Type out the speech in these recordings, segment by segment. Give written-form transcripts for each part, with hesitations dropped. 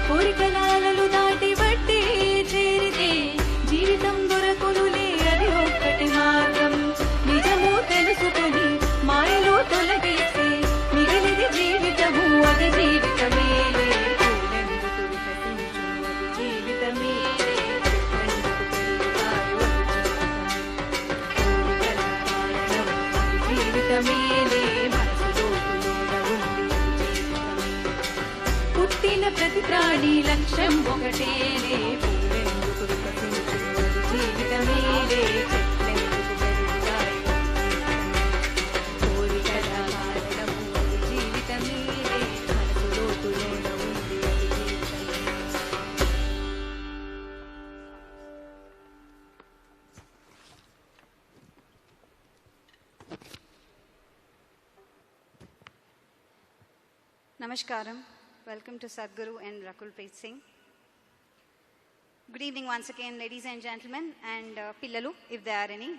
కోరికలాలలు దాటి బట్టి చేరితే జీవితం దొరకునులే అది ఒక్కటి మార్గం నిజము తెలుసుకొని మాయలో తొలగేసి మిగిలిది జీవితము అది జీవితమేలే పూలెందుకు వికసించును అది జీవితమేలే జీవితమేలే పుట్టిన ప్రతి ప్రాణి లక్ష్యం ఒకటేలే పూలెందుకు వికసించును అది జీవితమేలే చెట్లెందుకు పెరుగుతాయి కోరికల కారణము అది జీవితమేలే మనసు లోతులోన ఉంది అది జీవితమే. Namaskaram. Welcome to Sadhguru and Rakul Preet Singh. Good evening once again, ladies and gentlemen, and Pillalu, if there are any.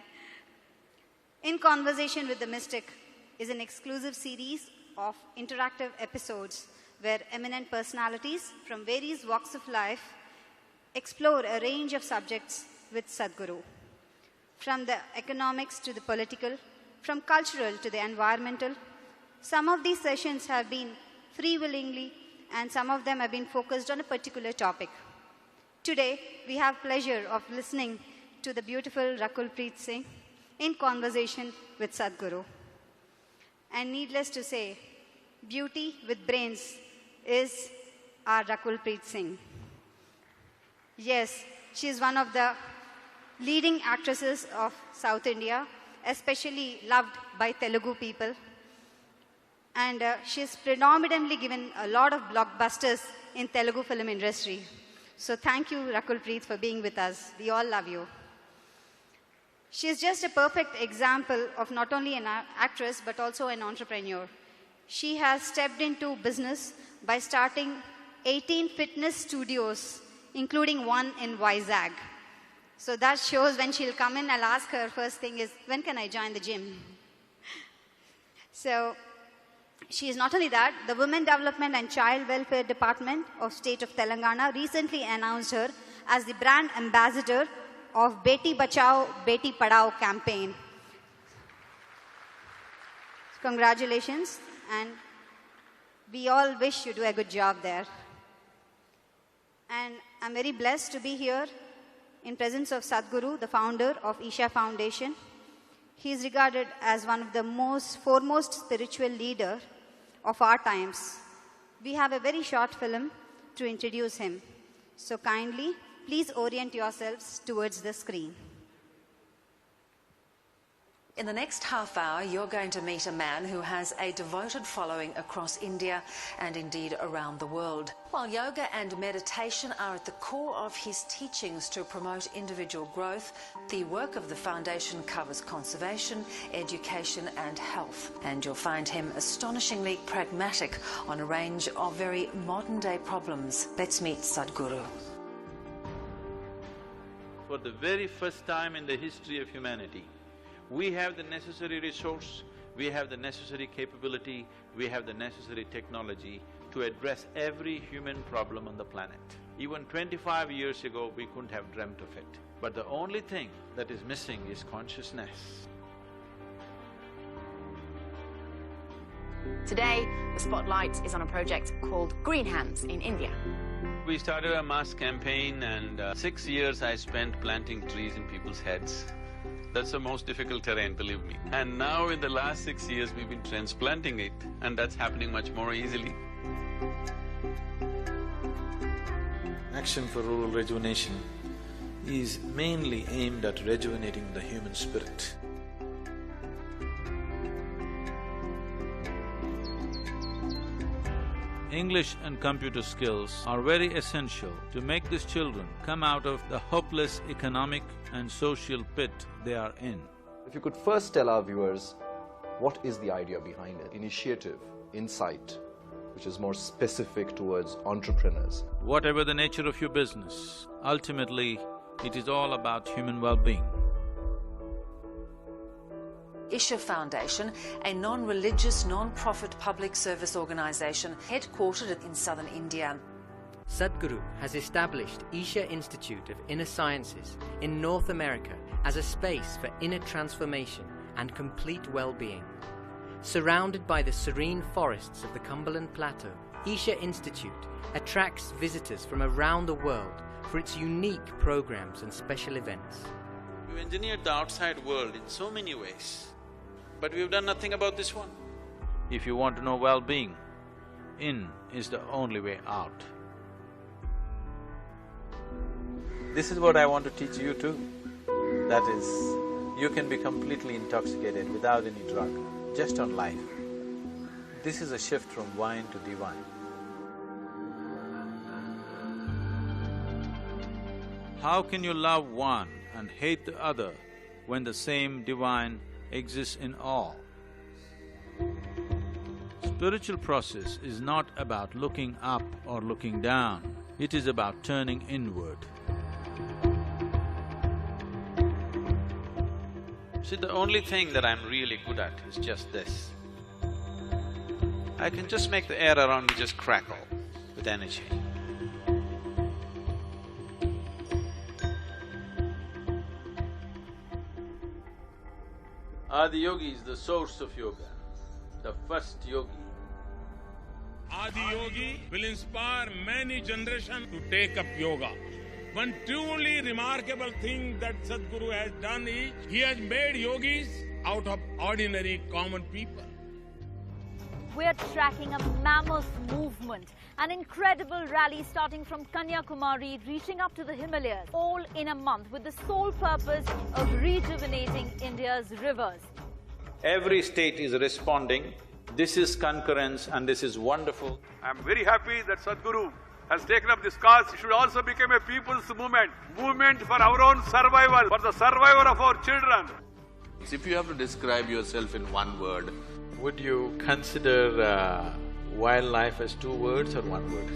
In Conversation with the Mystic is an exclusive series of interactive episodes where eminent personalities from various walks of life explore a range of subjects with Sadhguru. From the economics to the political, from cultural to the environmental, some of these sessions have been free willingly and some of them have been focused on a particular topic. Today, we have pleasure of listening to the beautiful Rakul Preet Singh in conversation with Sadhguru. And needless to say, beauty with brains is our Rakul Preet Singh. Yes, she is one of the leading actresses of South India, especially loved by Telugu people. And she has predominantly given a lot of blockbusters in Telugu film industry. So thank you, Rakul Preet, for being with us. We all love you. She is just a perfect example of not only an actress, but also an entrepreneur. She has stepped into business by starting 18 fitness studios, including one in Vizag. So that shows when she'll come in, I'll ask her first thing is, when can I join the gym? So she is not only that, the Women Development and Child Welfare Department of State of Telangana recently announced her as the brand ambassador of Beti Bachao, Beti Padhao campaign. Congratulations, and we all wish you do a good job there. And I'm very blessed to be here in presence of Sadhguru, the founder of Isha Foundation. He is regarded as one of the foremost spiritual leader of our times. We have a very short film to introduce him. So kindly, please orient yourselves towards the screen. In the next half hour, you're going to meet a man who has a devoted following across India and indeed around the world. While yoga and meditation are at the core of his teachings to promote individual growth, the work of the foundation covers conservation, education and health. And you'll find him astonishingly pragmatic on a range of very modern-day problems. Let's meet Sadhguru. For the very first time in the history of humanity, we have the necessary resource, we have the necessary capability, we have the necessary technology to address every human problem on the planet. Even 25 years ago, we couldn't have dreamt of it. But the only thing that is missing is consciousness. Today, the spotlight is on a project called Green Hands in India. We started a mass campaign and 6 years I spent planting trees in people's heads. That's the most difficult terrain, believe me. And now in the last 6 years, we've been transplanting it, and that's happening much more easily. Action for Rural Rejuvenation is mainly aimed at rejuvenating the human spirit. English and computer skills are very essential to make these children come out of the hopeless economic and social pit they are in. If you could first tell our viewers, what is the idea behind it? Initiative, insight, which is more specific towards entrepreneurs. Whatever the nature of your business, ultimately, it is all about human well-being. Isha Foundation, a non-religious, non-profit public service organisation headquartered in southern India. Sadhguru has established Isha Institute of Inner Sciences in North America as a space for inner transformation and complete well-being. Surrounded by the serene forests of the Cumberland Plateau, Isha Institute attracts visitors from around the world for its unique programs and special events. We've engineered the outside world in so many ways, but we've done nothing about this one. If you want to know well-being, in is the only way out. This is what I want to teach you too. That is, you can be completely intoxicated without any drug, just on life. This is a shift from wine to divine. How can you love one and hate the other when the same divine exists in all? Spiritual process is not about looking up or looking down, it is about turning inward. See, the only thing that I'm really good at is just this. I can just make the air around me just crackle with energy. Adi Yogi is the source of yoga, the first yogi. Adi Yogi will inspire many generations to take up yoga. One truly remarkable thing that Sadhguru has done is, he has made yogis out of ordinary common people. We're tracking a mammoth movement, an incredible rally starting from Kanyakumari, reaching up to the Himalayas, all in a month with the sole purpose of rejuvenating India's rivers. Every state is responding. This is concurrence and this is wonderful. I'm very happy that Sadhguru has taken up this cause. It should also become a people's movement for our own survival, for the survival of our children. If you have to describe yourself in one word, would you consider wildlife as two words or one word?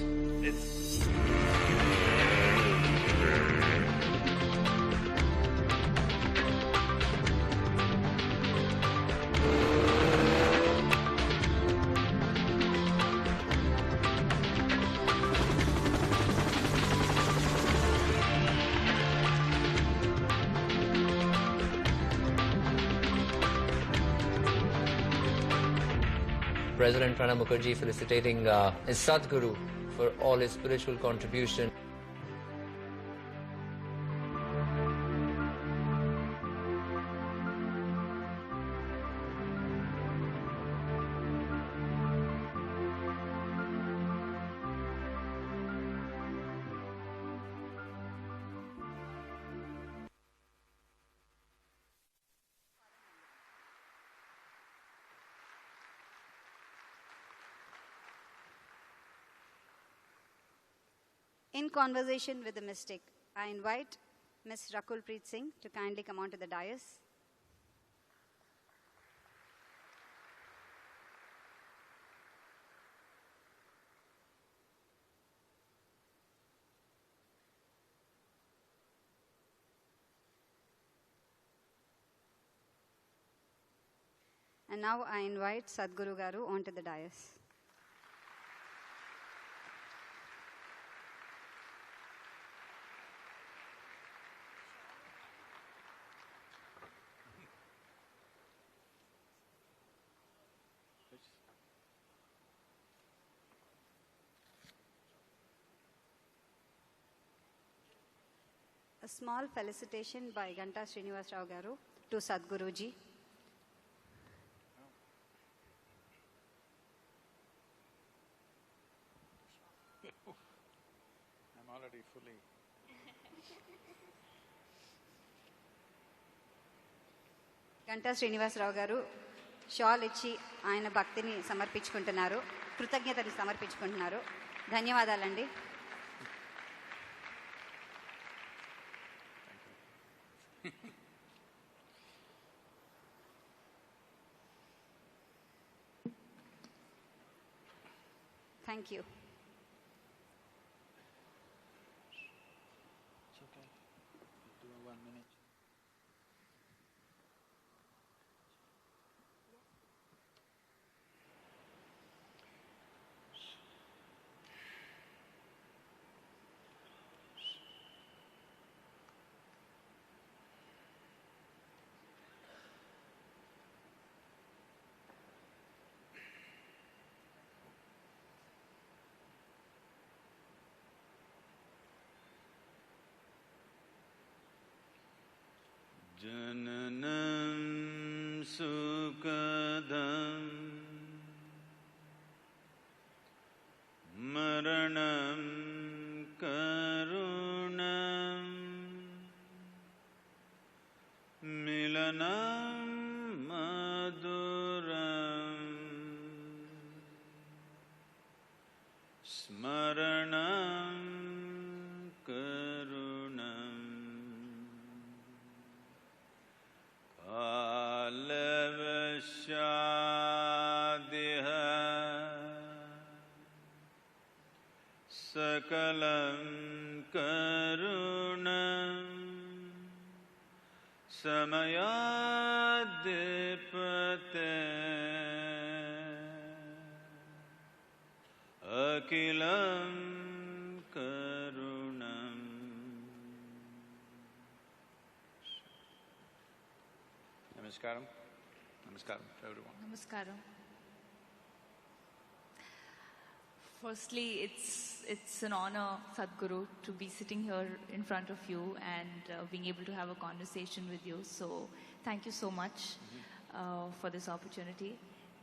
President Pranab Mukherjee felicitating his Sadhguru for all his spiritual contribution. In conversation with the mystic, I invite Ms. Rakul Preet Singh to kindly come onto the dais. And now I invite Sadhguru Garu onto the dais. A small felicitation by Ganta Srinivas Rao Garu to Sadhguruji. I'm already fully… Ganta Srinivas Rao Garu shawl ఇచ్చి ఆయన భక్తిని సమర్పించుకుంటున్నారు, కృతజ్ఞతని సమర్పించుకుంటున్నారు. ధన్యవాదాలండి. Thank you. It's okay. Do 1 minute. sukadam maranam karunam milanam maduram smaranam karunam kalavashadiha sakalam karunam samayadipate akilam karunam. Namaskaram. Namaskaram to everyone. Namaskaram. Firstly, it's an honor, Sadhguru, to be sitting here in front of you and being able to have a conversation with you. So thank you so much for this opportunity,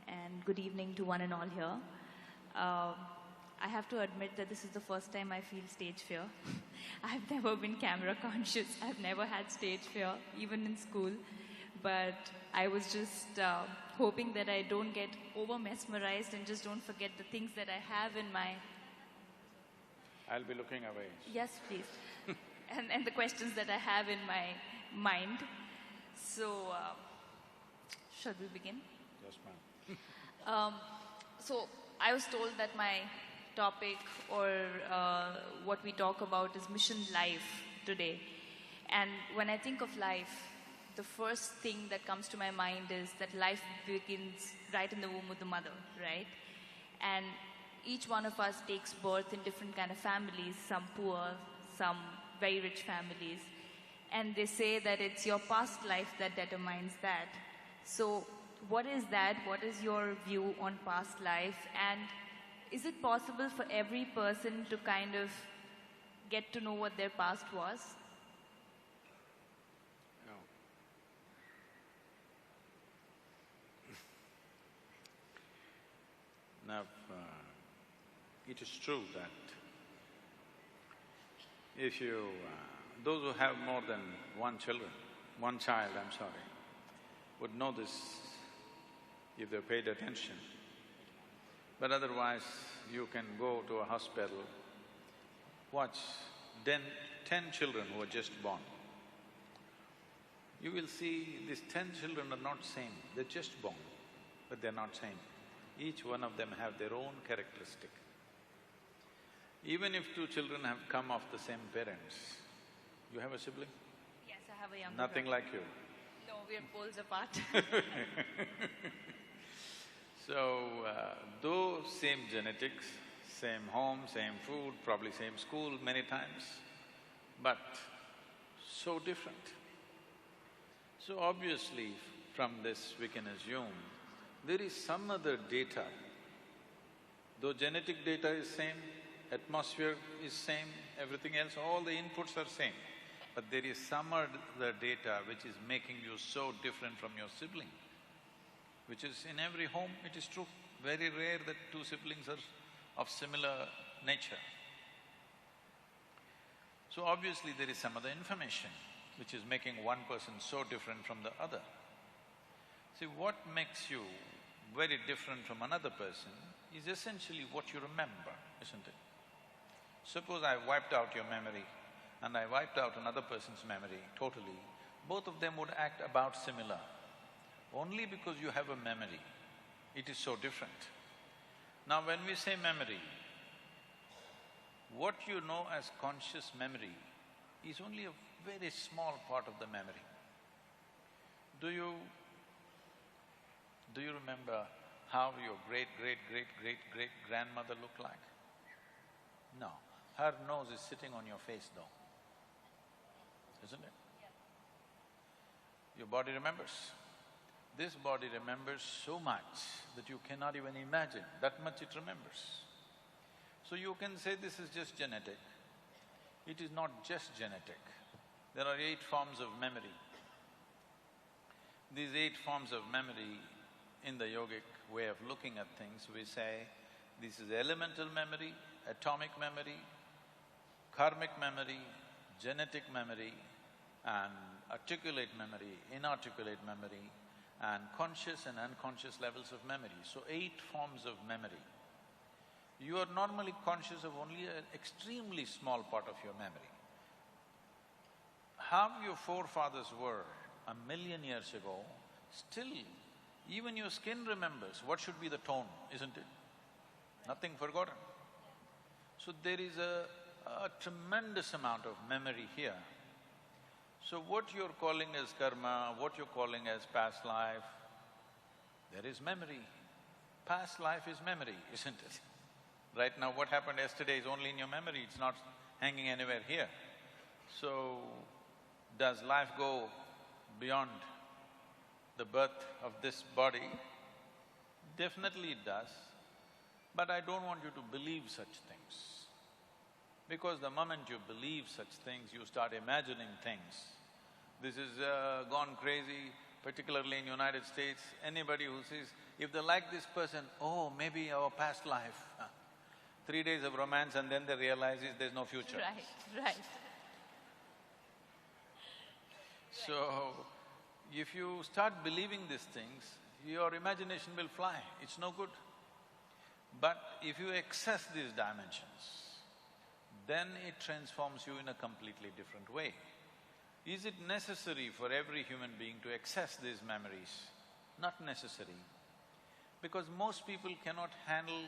and good evening to one and all here. I have to admit that this is the first time I feel stage fear. I've never been camera conscious. I've never had stage fear, even in school. But I was just hoping that I don't get over mesmerized and just don't forget the things that I have in my... I'll be looking away. Yes, please. and the questions that I have in my mind. So, shall we begin? Yes, ma'am. So, I was told that my topic or what we talk about is mission life today. And when I think of life, the first thing that comes to my mind is that life begins right in the womb of the mother, right? And each one of us takes birth in different kind of families, some poor, some very rich families. And they say that it's your past life that determines that. So what is that? What is your view on past life? And is it possible for every person to kind of get to know what their past was? Now, it is true that if you… those who have more than one child, would know this if they paid attention. But otherwise, you can go to a hospital, watch 10 children who are just born. You will see these 10 children are not same, they're just born, but they're not same. Each one of them have their own characteristic. Even if 2 children have come of the same parents, you have a sibling? Yes, I have a younger Nothing brother. like you. No, we're poles apart. So, though same genetics, same home, same food, probably same school many times, but so different. So obviously, from this we can assume there is some other data. Though genetic data is same, atmosphere is same, everything else, all the inputs are same, but there is some other data which is making you so different from your sibling, which is in every home, it is true. Very rare that 2 siblings are of similar nature. So obviously there is some other information which is making one person so different from the other. See, what makes you very different from another person is essentially what you remember, isn't it? Suppose I wiped out your memory and I wiped out another person's memory totally, both of them would act about similar. Only because you have a memory, it is so different. Now when we say memory, what you know as conscious memory is only a very small part of the memory. Do you remember how your great-great-great-great-great-grandmother looked like? No. Her nose is sitting on your face though, isn't it? Your body remembers. This body remembers so much that you cannot even imagine, that much it remembers. So you can say this is just genetic. It is not just genetic. There are 8 forms of memory. These 8 forms of memory, in the yogic way of looking at things, we say this is elemental memory, atomic memory, karmic memory, genetic memory, and articulate memory, inarticulate memory, and conscious and unconscious levels of memory. So 8 forms of memory. You are normally conscious of only an extremely small part of your memory. How your forefathers were 1,000,000 years ago, still even your skin remembers what should be the tone, isn't it? Nothing forgotten. So there is a tremendous amount of memory here. So what you're calling as karma, what you're calling as past life, there is memory. Past life is memory, isn't it? Right now, what happened yesterday is only in your memory, it's not hanging anywhere here. So, does life go beyond the birth of this body? Definitely it does, but I don't want you to believe such things. Because the moment you believe such things, you start imagining things. This is gone crazy, particularly in United States. Anybody who says, if they like this person, oh, maybe our past life. 3 days of romance and then they realize there's no future. Right. So, if you start believing these things, your imagination will fly, it's no good. But if you access these dimensions, then it transforms you in a completely different way. Is it necessary for every human being to access these memories? Not necessary. Because most people cannot handle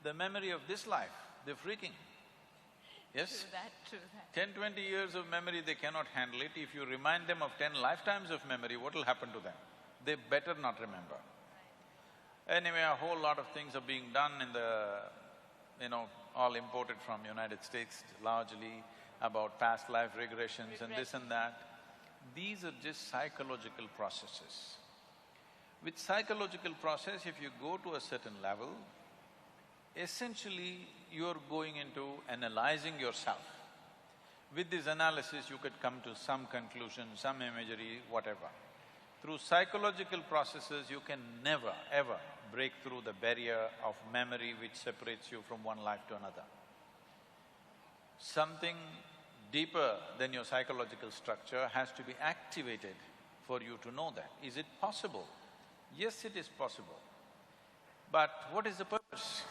the memory of this life, they're freaking. Yes? True that. 10, 20 years of memory, they cannot handle it. If you remind them of 10 lifetimes of memory, what will happen to them? They better not remember. Anyway, a whole lot of things are being done in the, all imported from United States largely, about past life regressions and this and that. These are just psychological processes. With psychological process, if you go to a certain level, essentially you're going into analyzing yourself. With this analysis, you could come to some conclusion, some imagery, whatever. Through psychological processes, you can never, ever break through the barrier of memory which separates you from one life to another. Something deeper than your psychological structure has to be activated for you to know that. Is it possible? Yes, it is possible. But what is the purpose?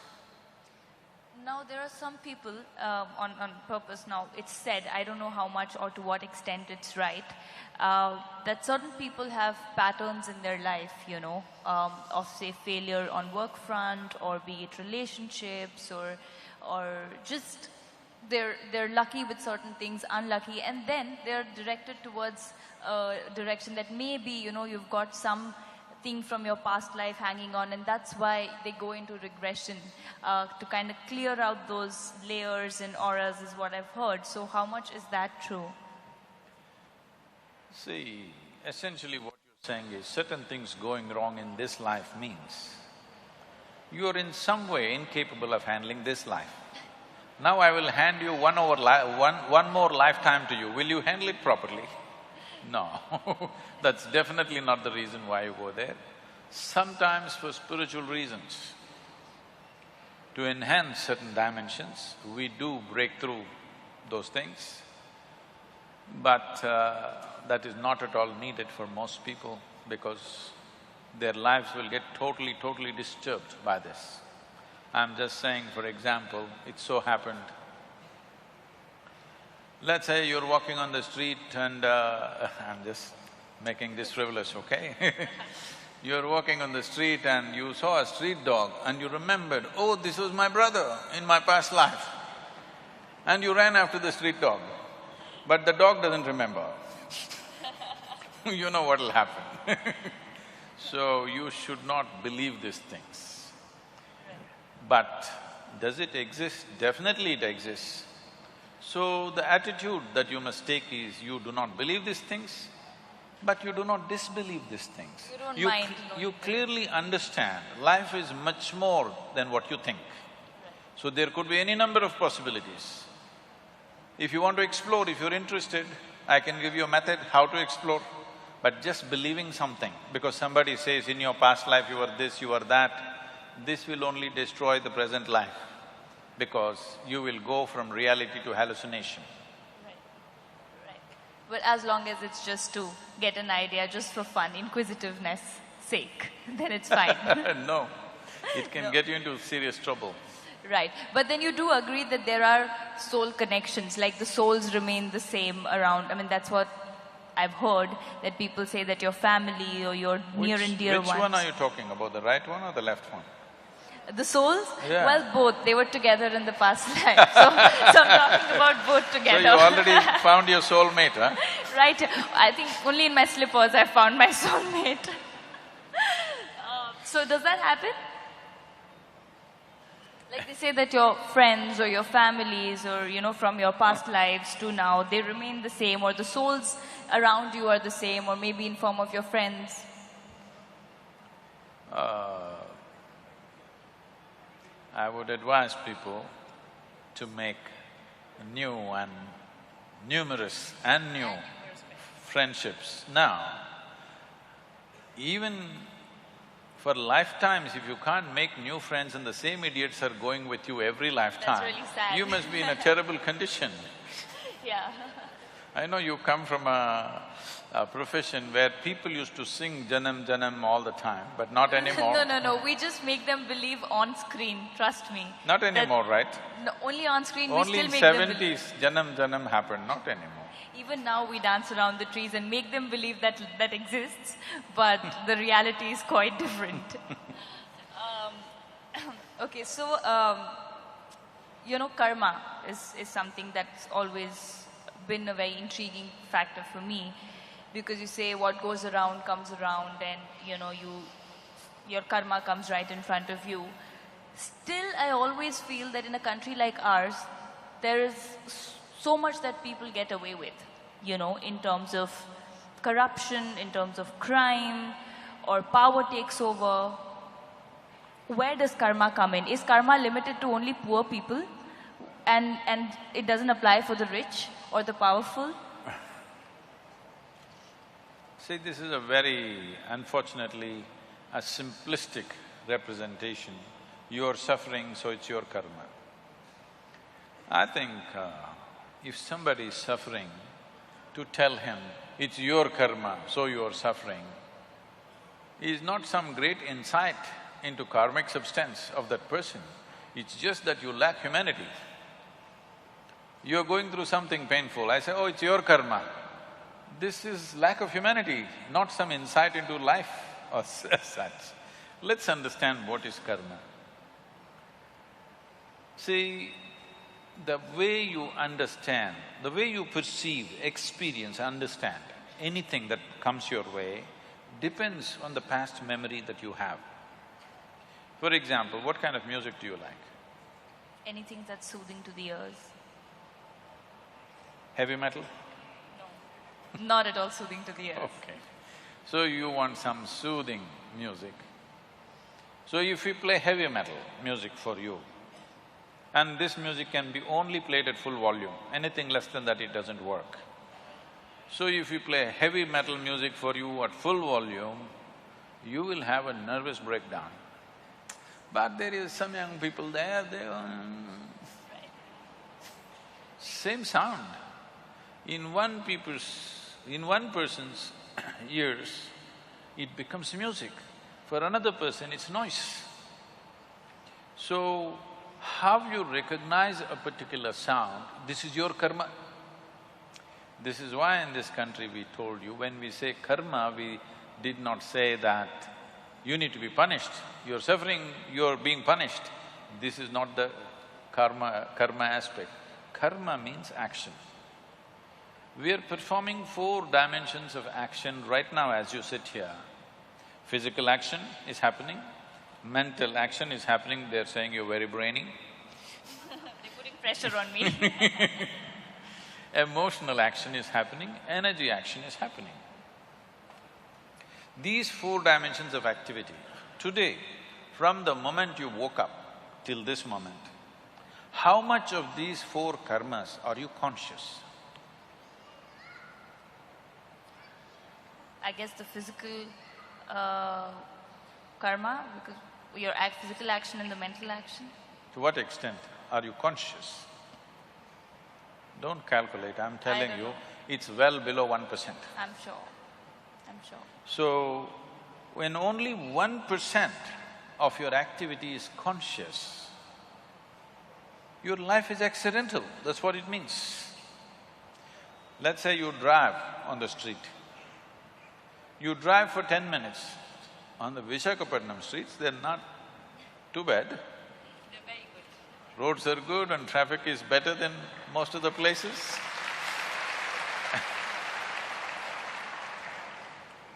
Now, there are some people on purpose now, it's said, I don't know how much or to what extent it's right, that certain people have patterns in their life, of say failure on work front, or be it relationships, or just they're lucky with certain things, unlucky, and then they're directed towards a direction that maybe, you've got some thing from your past life hanging on, and that's why they go into regression to kind of clear out those layers and auras is what I've heard. So how much is that true? See, essentially what you're saying is certain things going wrong in this life means you're in some way incapable of handling this life. Now I will hand you one more lifetime to you, will you handle it properly? No, that's definitely not the reason why you go there. Sometimes for spiritual reasons, to enhance certain dimensions, we do break through those things, but that is not at all needed for most people because their lives will get totally disturbed by this. I'm just saying, for example, it so happened, let's say you're walking on the street and I'm just making this frivolous, okay? You're walking on the street and you saw a street dog and you remembered, oh, this was my brother in my past life. And you ran after the street dog, but the dog doesn't remember. You know what'll happen. So you should not believe these things. But does it exist? Definitely it exists. So the attitude that you must take is you do not believe these things, but you do not disbelieve these things. You don't mind. You clearly understand life is much more than what you think. So there could be any number of possibilities. If you want to explore, if you're interested, I can give you a method how to explore. But just believing something, because somebody says in your past life you were this, you were that, this will only destroy the present life, because you will go from reality to hallucination. But as long as it's just to get an idea, just for fun, inquisitiveness sake, then it's fine. No, it can get you into serious trouble. Right. But then you do agree that there are soul connections, like the souls remain the same around. I mean, that's what I've heard, that people say that your family or your near and dear ones… Which one are you talking about, the right one or the left one? The souls? Yeah. Well, both. They were together in the past life. So I'm talking about both together. So you already found your soulmate, huh? Right. I think only in my slippers I found my soulmate. So does that happen? Like they say that your friends or your families or, you know, from your past lives to now, they remain the same, or the souls around you are the same, or maybe in form of your friends. I would advise people to make new and numerous and new friendships now. Even for lifetimes, if you can't make new friends and the same idiots are going with you every lifetime, That's really sad. you must be in a terrible condition. Yeah. I know you come from a profession where people used to sing Janam Janam all the time, but not anymore. No. We just make them believe on screen, trust me. Not anymore, right? No, only on screen we Only still in make them believe. 70s Janam Janam happened, not anymore. Even now we dance around the trees and make them believe that that exists, but the reality is quite different. Okay, so, you know, karma is something that's always been a very intriguing factor for me, because you say what goes around comes around, and, you know, your karma comes right in front of you. Still, I always feel that in a country like ours, there is so much that people get away with, you know, in terms of corruption, in terms of crime, or power takes over. Where does karma come in? Is karma limited to only poor people, and it doesn't apply for the rich or the powerful? See, this is a very, unfortunately, a simplistic representation. You're suffering, so it's your karma. I think if somebody is suffering, to tell him, it's your karma, so you're suffering, is not some great insight into karmic substance of that person. It's just that you lack humanity. You're going through something painful, I say, oh, it's your karma. This is lack of humanity, not some insight into life or such. Let's understand what is karma. See, the way you understand, the way you perceive, experience, understand anything that comes your way depends on the past memory that you have. For example, what kind of music do you like? Anything that's soothing to the ears. Heavy metal? No, not at all soothing to the ears. Okay. So you want some soothing music. So if we play heavy metal music for you, and this music can be only played at full volume, anything less than that it doesn't work. So if you play heavy metal music for you at full volume, you will have a nervous breakdown. But there is some young people there, they… Same sound. In one person's ears, it becomes music. For another person, it's noise. So, how you recognize a particular sound, this is your karma. This is why in this country we told you, when we say karma, we did not say that you need to be punished, you're suffering, you're being punished. This is not the karma aspect. Karma means action. We are performing 4 dimensions of action right now as you sit here. Physical action is happening, mental action is happening, they're saying you're very brainy. They're putting pressure on me. Emotional action is happening, energy action is happening. These 4 dimensions of activity, today, from the moment you woke up till this moment, how much of these 4 karmas are you conscious? I guess, the physical karma, because your physical action and the mental action? To what extent are you conscious? Don't calculate, I'm telling you, it's well below 1%. I'm sure. So, when only 1% of your activity is conscious, your life is accidental, that's what it means. Let's say you drive on the street. You drive for 10 minutes. On the Visakhapatnam streets, they're not too bad. They're very good. Roads are good and traffic is better than most of the places.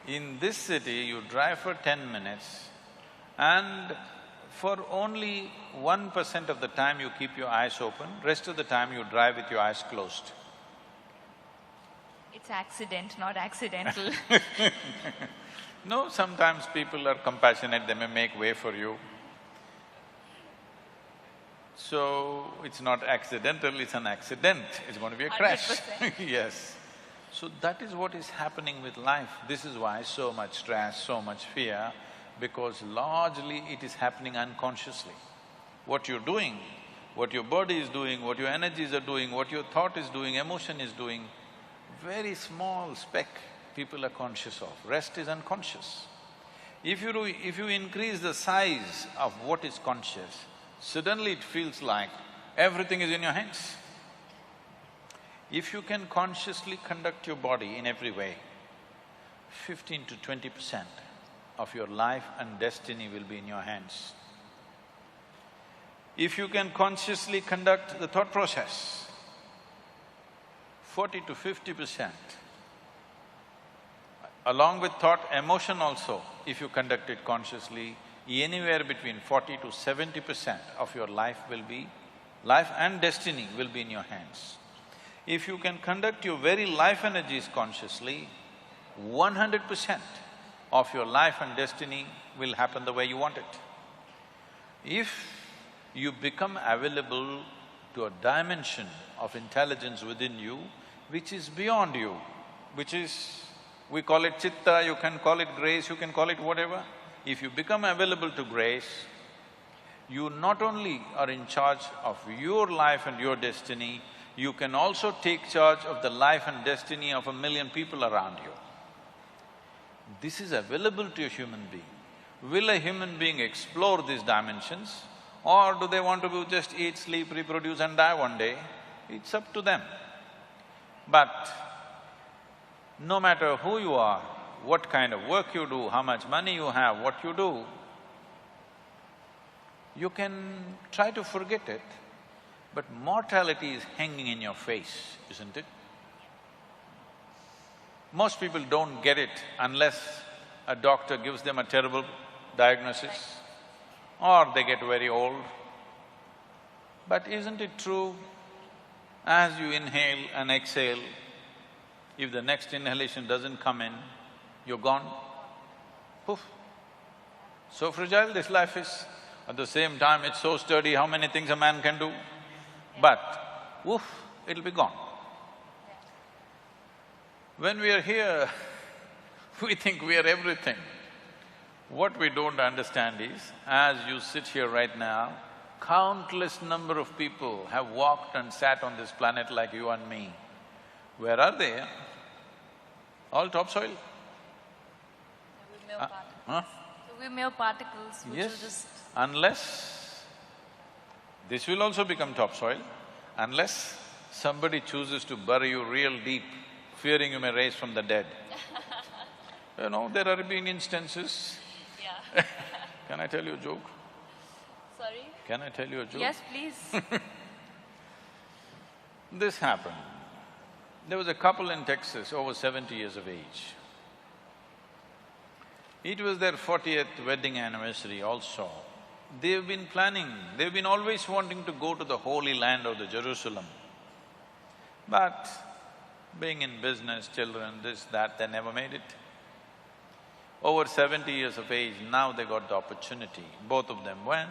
In this city, you drive for 10 minutes and for only 1% of the time you keep your eyes open, rest of the time you drive with your eyes closed. It's accident, not accidental. No, sometimes people are compassionate, they may make way for you. So, it's not accidental, it's an accident, it's going to be a crash. 100%. Yes. So that is what is happening with life. This is why so much stress, so much fear, because largely it is happening unconsciously. What you're doing, what your body is doing, what your energies are doing, what your thought is doing, emotion is doing, very small speck people are conscious of, rest is unconscious. If you increase the size of what is conscious, suddenly it feels like everything is in your hands. If you can consciously conduct your body in every way, 15 to 20% of your life and destiny will be in your hands. If you can consciously conduct the thought process, 40 to 50%, along with thought, emotion also, if you conduct it consciously, anywhere between 40 to 70% of your life and destiny will be in your hands. If you can conduct your very life energies consciously, 100% of your life and destiny will happen the way you want it. If you become available to a dimension of intelligence within you, which is beyond you, which is… we call it chitta, you can call it grace, you can call it whatever. If you become available to grace, you not only are in charge of your life and your destiny, you can also take charge of the life and destiny of 1 million people around you. This is available to a human being. Will a human being explore these dimensions, or do they want to just eat, sleep, reproduce and die one day? It's up to them. But no matter who you are, what kind of work you do, how much money you have, what you do, you can try to forget it, but mortality is hanging in your face, isn't it? Most people don't get it unless a doctor gives them a terrible diagnosis or they get very old. But isn't it true, as you inhale and exhale, if the next inhalation doesn't come in, you're gone, poof. So fragile this life is. At the same time, it's so sturdy, how many things a man can do? But, woof, it'll be gone. When we are here, we think we are everything. What we don't understand is, as you sit here right now, countless number of people have walked and sat on this planet like you and me. Where are they? All topsoil. We're mere particles which Yes, will just… unless… this will also become topsoil, unless somebody chooses to bury you real deep, fearing you may rise from the dead. You know, there have been instances. Yeah. Can I tell you a joke? Sorry? Can I tell you a joke? Yes, please. This happened. There was a couple in Texas, over 70 years of age. It was their 40th wedding anniversary also. They've been always wanting to go to the Holy Land of the Jerusalem. But being in business, children, this, that, they never made it. Over 70 years of age, now they got the opportunity. Both of them went.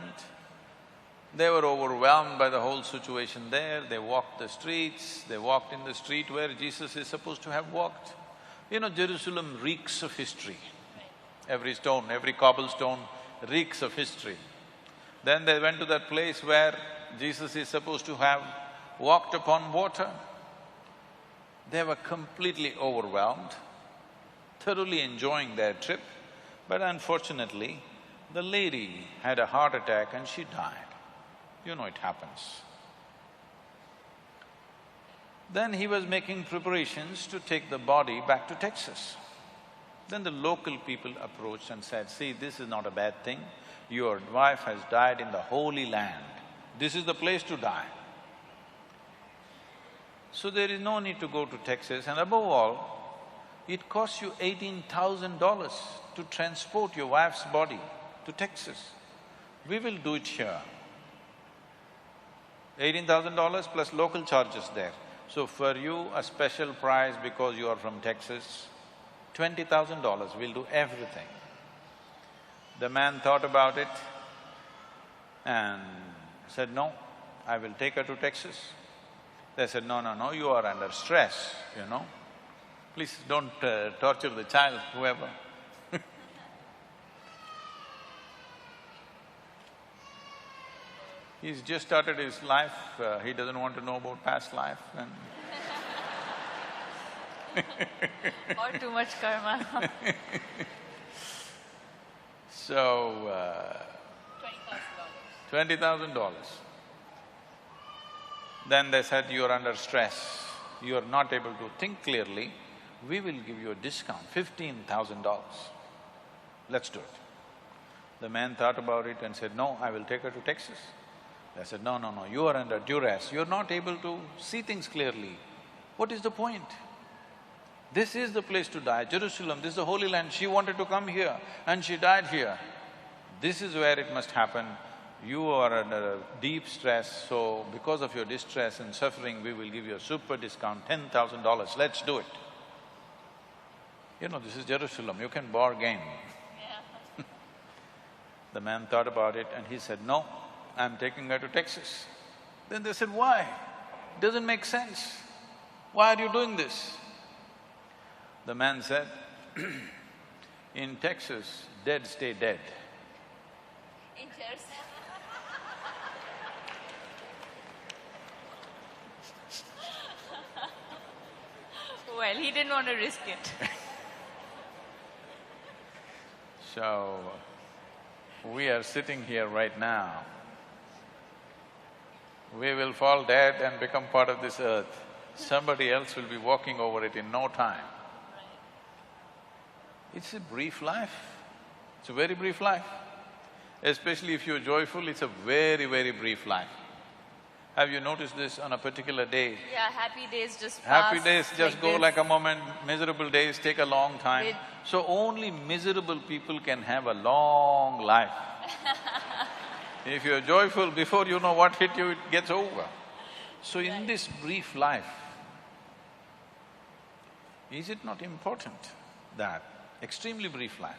They were overwhelmed by the whole situation there. They walked the streets, they walked in the street where Jesus is supposed to have walked. You know, Jerusalem reeks of history. Every stone, every cobblestone reeks of history. Then they went to that place where Jesus is supposed to have walked upon water. They were completely overwhelmed, thoroughly enjoying their trip, but unfortunately, the lady had a heart attack and she died. You know, it happens. Then he was making preparations to take the body back to Texas. Then the local people approached and said, see, this is not a bad thing. Your wife has died in the Holy Land. This is the place to die. So there is no need to go to Texas, and above all, it costs you $18,000 to transport your wife's body to Texas. We will do it here. $18,000 plus local charges there. So for you, a special price because you are from Texas, $20,000, we'll do everything. The man thought about it and said, no, I will take her to Texas. They said, no, no, no, you are under stress, you know. Please don't torture the child, whoever. He's just started his life, he doesn't want to know about past life and or too much karma. So, $20,000. Then they said, you are under stress, you are not able to think clearly, we will give you a discount, $15,000. Let's do it. The man thought about it and said, no, I will take her to Texas. They said, no, no, no, you are under duress, you are not able to see things clearly. What is the point? This is the place to die, Jerusalem, this is the Holy Land, she wanted to come here and she died here. This is where it must happen. You are under deep stress, so because of your distress and suffering, we will give you a super discount, $10,000, let's do it. You know, this is Jerusalem, you can bargain. Yeah. The man thought about it and he said, no, I'm taking her to Texas. Then they said, why? It doesn't make sense. Why are you doing this? The man said, in Texas, dead stay dead. In Jersey. Well, he didn't want to risk it. So, we are sitting here right now. We will fall dead and become part of this earth. Somebody else will be walking over it in no time. It's a brief life. It's a very brief life. Especially if you're joyful, it's a very, very brief life. Have you noticed this on a particular day? Yeah, happy days just pass. Happy days just go this. like a moment, miserable days take a long time. So only miserable people can have a long life. If you're joyful, before you know what hit you, it gets over. So in this brief life, is it not important that extremely brief life,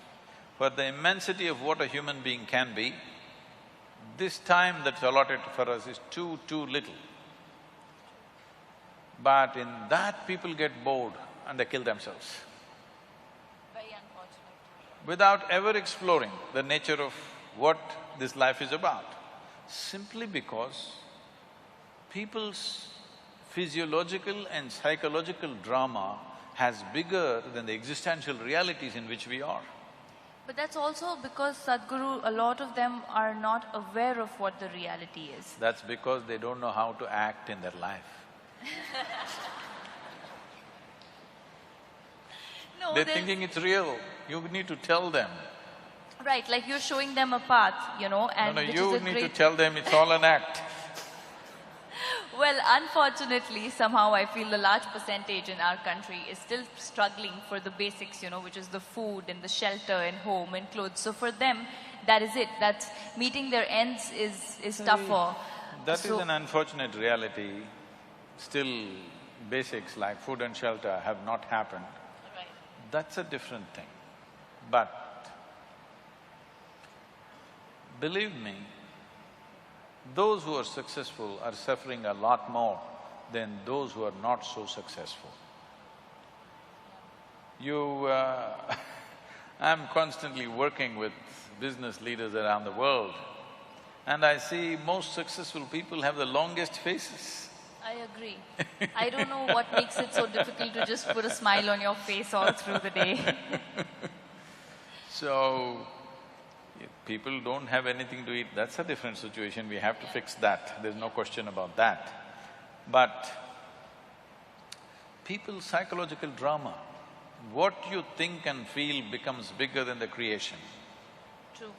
for the immensity of what a human being can be, this time that's allotted for us is too little. But in that people get bored and they kill themselves. Very unfortunate. Without ever exploring the nature of what this life is about, simply because people's physiological and psychological drama has bigger than the existential realities in which we are. But that's also because Sadhguru, a lot of them are not aware of what the reality is. That's because they don't know how to act in their life. No, they're thinking it's real, you need to tell them. Right, like you're showing them a path, you know, and No, which you is a need great… to tell them it's all an act. Well, unfortunately, somehow I feel a large percentage in our country is still struggling for the basics, you know, which is the food and the shelter and home and clothes. So for them, that is it. That's meeting their ends is tougher. That is an unfortunate reality. Still, basics like food and shelter have not happened. Right. That's a different thing. But believe me, those who are successful are suffering a lot more than those who are not so successful. I'm constantly working with business leaders around the world, and I see most successful people have the longest faces. I agree. I don't know what makes it so difficult to just put a smile on your face all through the day. So, if people don't have anything to eat, that's a different situation, we have to fix that, there's no question about that. But people's psychological drama, what you think and feel becomes bigger than the creation. True.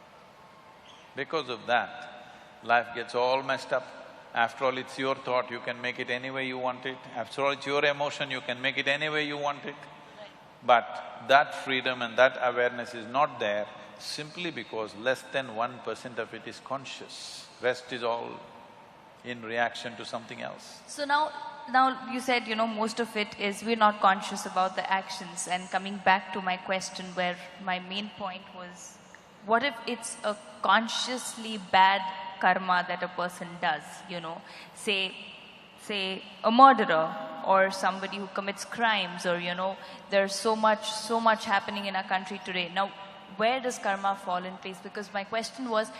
Because of that, life gets all messed up. After all, it's your thought, you can make it any way you want it. After all, it's your emotion, you can make it any way you want it. But that freedom and that awareness is not there simply because less than 1% of it is conscious. Rest is all in reaction to something else. So now you said, most of it is we're not conscious about the actions, and coming back to my question where my main point was, what if it's a consciously bad karma that a person does, say a murderer or somebody who commits crimes, or there's so much happening in our country today. Now, where does karma fall in place? Because my question was,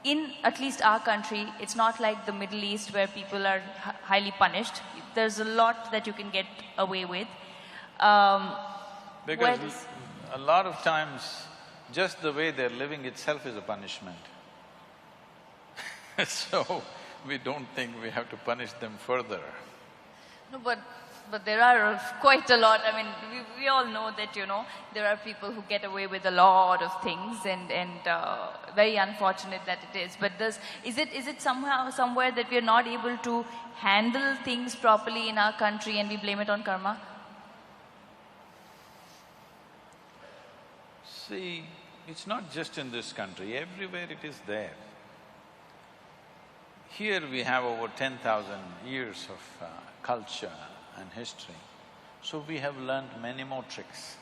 in at least our country, it's not like the Middle East where people are highly punished. There's a lot that you can get away with. Because a lot of times, just the way they're living itself is a punishment. So, we don't think we have to punish them further. No, but there are quite a lot. I mean, we all know that, there are people who get away with a lot of things, and very unfortunate that it is. But is it somewhere that we are not able to handle things properly in our country and we blame it on karma? See, it's not just in this country, everywhere it is there. Here we have over 10,000 years of culture and history, so we have learned many more tricks.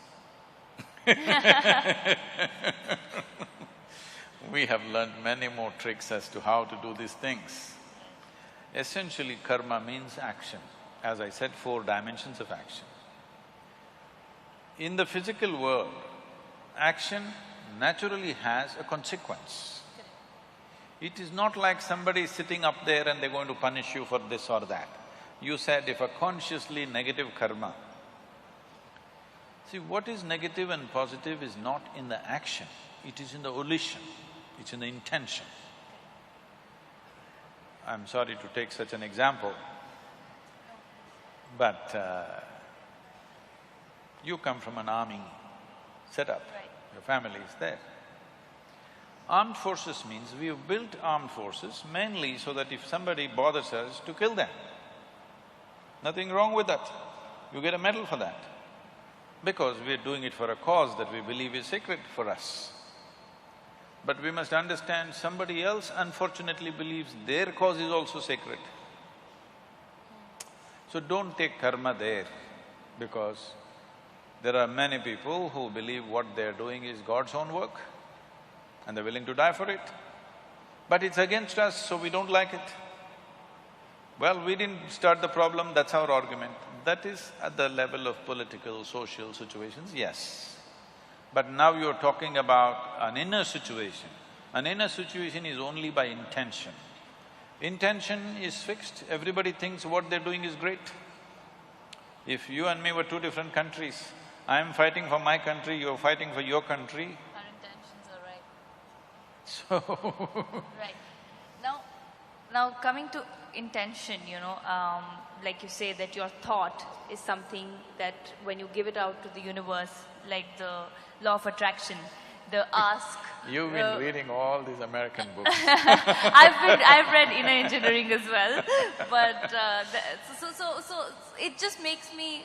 We have learned many more tricks as to how to do these things. Essentially, karma means action. As I said, 4 dimensions of action. In the physical world, action naturally has a consequence. It is not like somebody is sitting up there and they're going to punish you for this or that. You said if a consciously negative karma… See, what is negative and positive is not in the action, it is in the volition, it's in the intention. I'm sorry to take such an example, but you come from an army setup, your family is there. Armed forces means we have built armed forces mainly so that if somebody bothers us, to kill them. Nothing wrong with that. You get a medal for that. Because we're doing it for a cause that we believe is sacred for us. But we must understand somebody else unfortunately believes their cause is also sacred. So don't take karma there, because there are many people who believe what they're doing is God's own work, and they're willing to die for it. But it's against us, so we don't like it. Well, we didn't start the problem, that's our argument. That is at the level of political, social situations, yes. But now you're talking about an inner situation. An inner situation is only by intention. Intention is fixed, everybody thinks what they're doing is great. If you and me were 2 different countries, I'm fighting for my country, you're fighting for your country, so… Right. Now coming to intention, like you say that your thought is something that when you give it out to the universe, like the law of attraction, the ask… You've been reading all these American books. I've read inner engineering as well, but so it just makes me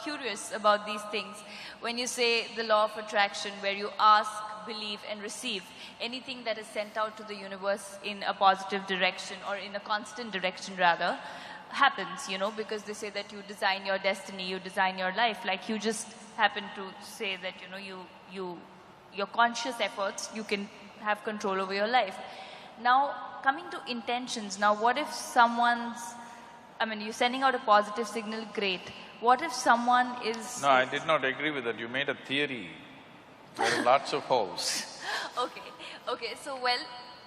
curious about these things. When you say the law of attraction, where you ask, believe and receive, anything that is sent out to the universe in a positive direction or in a constant direction rather, happens, because they say that you design your destiny, you design your life, like you just happen to say that, your conscious efforts, you can have control over your life. Now, coming to intentions, now what if someone's… you're sending out a positive signal, great. what if someone is… No, I did not agree with that. You made a theory. There are lots of holes. Okay, so well,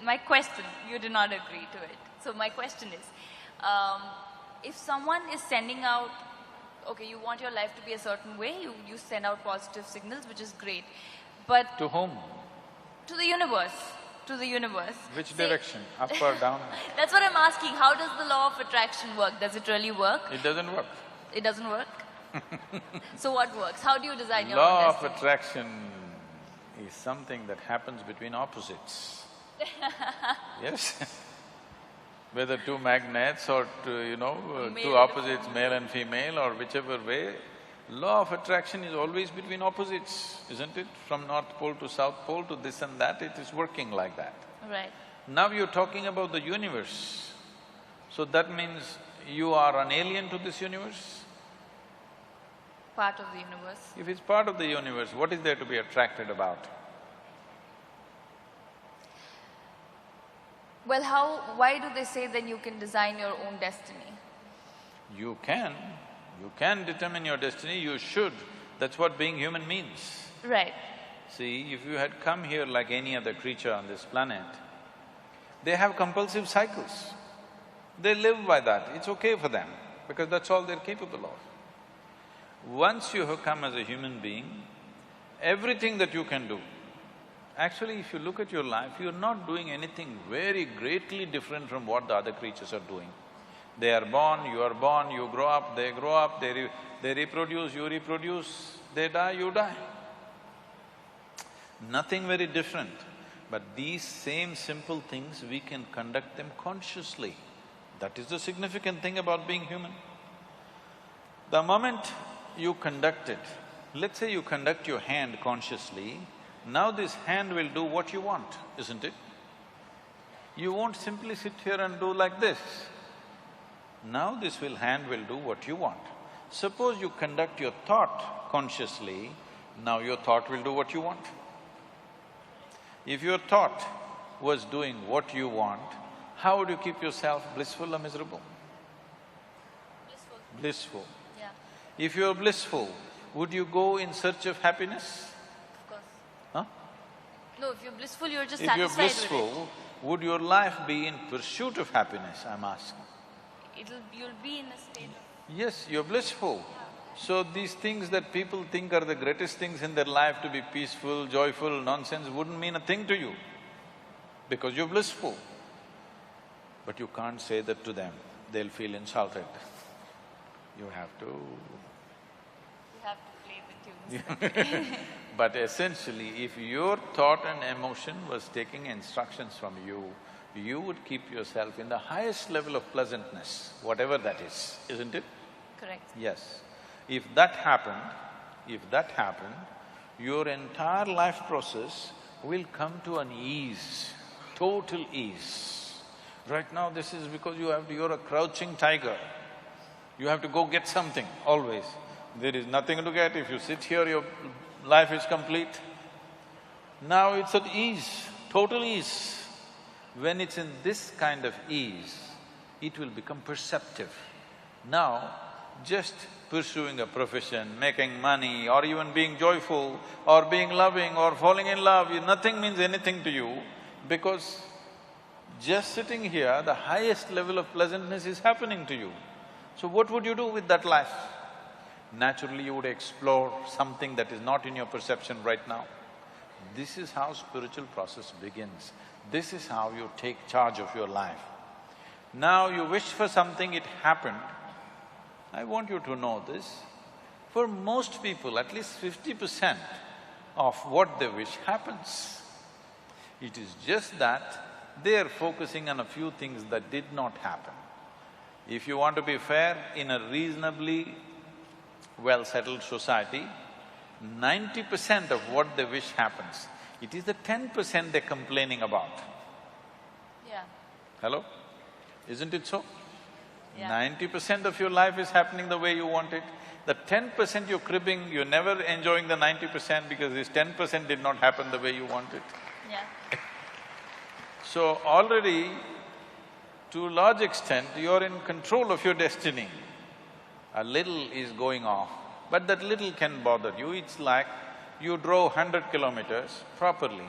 my question, you did not agree to it. So my question is, if someone is sending out, okay, you want your life to be a certain way, you send out positive signals, which is great, but… To whom? To the universe. To the universe. Which direction? Up or down? That's what I'm asking. How does the law of attraction work? Does it really work? It doesn't work. It doesn't work? So what works? How do you design your own Law destiny? of attraction is something that happens between opposites. Yes? Whether two magnets or two opposites, male and female, or whichever way, law of attraction is always between opposites, isn't it? From North Pole to South Pole to this and that, it is working like that. Right. Now you're talking about the universe. So that means you are an alien to this universe? Part of the universe. If it's part of the universe, what is there to be attracted about? Well, why do they say then you can design your own destiny? You can determine your destiny, you should. That's what being human means. Right. See, if you had come here like any other creature on this planet, they have compulsive cycles. They live by that, it's okay for them, because that's all they're capable of. Once you have come as a human being, everything that you can do, actually if you look at your life, you're not doing anything very greatly different from what the other creatures are doing. They are born, you grow up, they grow up, they reproduce, you reproduce, they die, you die. Nothing very different. But these same simple things, we can conduct them consciously. That is the significant thing about being human. The moment you conduct it, let's say you conduct your hand consciously, now this hand will do what you want, isn't it? You won't simply sit here and do like this. Now this hand will do what you want. Suppose you conduct your thought consciously, now your thought will do what you want. If your thought was doing what you want, how would you keep yourself blissful or miserable? Blissful. Blissful. Yeah. If you're blissful, would you go in search of happiness? Of course. Huh? No, if you're blissful, you're just If satisfied you're with blissful, would your life be in pursuit of happiness, I'm asking? You'll be in a state of… Yes, you're blissful. So these things that people think are the greatest things in their life, to be peaceful, joyful, nonsense, wouldn't mean a thing to you, because you're blissful. But you can't say that to them, they'll feel insulted. You have to… You have to play the tunes. But essentially, if your thought and emotion was taking instructions from you, you would keep yourself in the highest level of pleasantness, whatever that is, isn't it? Correct. Yes. If that happened, your entire life process will come to an ease, total ease. Right now this is because you're a crouching tiger. You have to go get something, always. There is nothing to get. If you sit here, your life is complete. Now it's at ease, total ease. When it's in this kind of ease, it will become perceptive. Now, just pursuing a profession, making money, or even being joyful, or being loving, or falling in love, nothing means anything to you, because just sitting here, the highest level of pleasantness is happening to you. So what would you do with that life? Naturally, you would explore something that is not in your perception right now. This is how spiritual process begins. This is how you take charge of your life. Now you wish for something, it happened. I want you to know this. For most people, at least 50% of what they wish happens. It is just that they are focusing on a few things that did not happen. If you want to be fair, in a reasonably well-settled society, 90% of what they wish happens. It is the 10% they're complaining about. Yeah. Hello? Isn't it so? Yeah. 90% of your life is happening the way you want it. The 10% you're cribbing, you're never enjoying the 90% because this 10% did not happen the way you want it. Yeah. So already, to a large extent, you're in control of your destiny. a little is going off, but that little can bother you. It's like you drove 100 kilometers properly.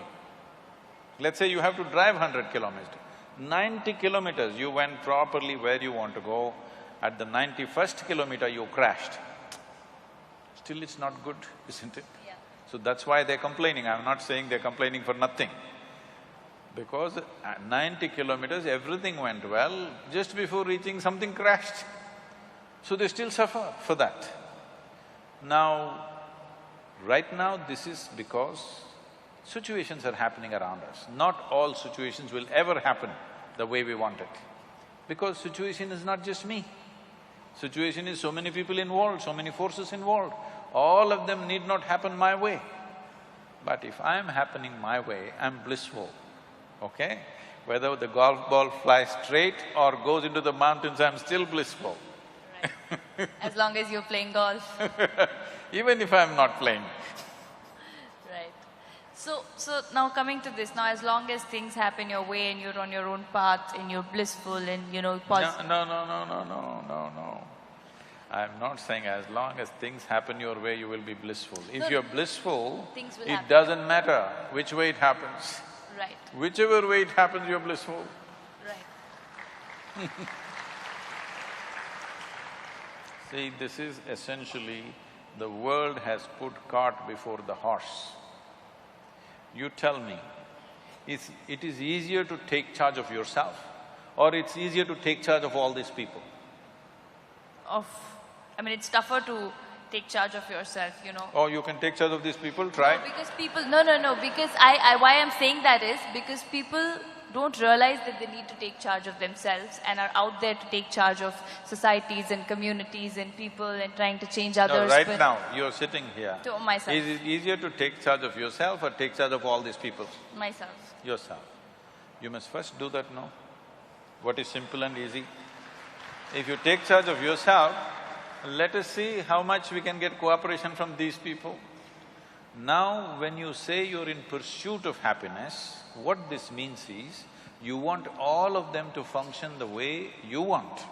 Let's say you have to drive 100 kilometers. 90 kilometers you went properly where you want to go. At the 91st kilometer you crashed. Still it's not good, isn't it? Yeah. So that's why they're complaining. I'm not saying they're complaining for nothing. Because at 90 kilometers everything went well, just before reaching something crashed. So they still suffer for that. Now, right now this is because situations are happening around us. Not all situations will ever happen the way we want it. Because situation is not just me. Situation is so many people involved, so many forces involved. All of them need not happen my way. But if I'm happening my way, I'm blissful, okay? Whether the golf ball flies straight or goes into the mountains, I'm still blissful. Right. As long as you're playing golf. Even if I'm not playing. Right. So now coming to this, now as long as things happen your way and you're on your own path and you're blissful and positive… No. I'm not saying as long as things happen your way, you will be blissful. If you're blissful, it doesn't matter which way it happens. Right. Whichever way it happens, you're blissful. Right. See, this is essentially, the world has put cart before the horse. You tell me, it is easier to take charge of yourself or it's easier to take charge of all these people? It's tougher to take charge of yourself, Oh, you can take charge of these people, try. No, because people… No, because why I'm saying that is because people don't realize that they need to take charge of themselves and are out there to take charge of societies and communities and people and trying to change others. No, right now, you're sitting here. To myself. Is it easier to take charge of yourself or take charge of all these people? Myself. Yourself. You must first do that, no? What is simple and easy? If you take charge of yourself, let us see how much we can get cooperation from these people. Now, when you say you're in pursuit of happiness, what this means is, you want all of them to function the way you want.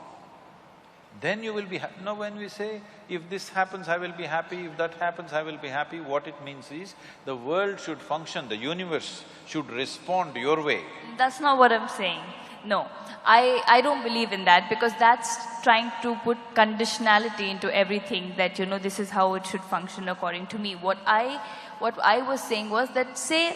Then you will be happy. No, when we say, if this happens, I will be happy, if that happens, I will be happy, what it means is, the world should function, the universe should respond your way. That's not what I'm saying. No, I don't believe in that because that's trying to put conditionality into everything that, this is how it should function according to me. What I was saying was that, say,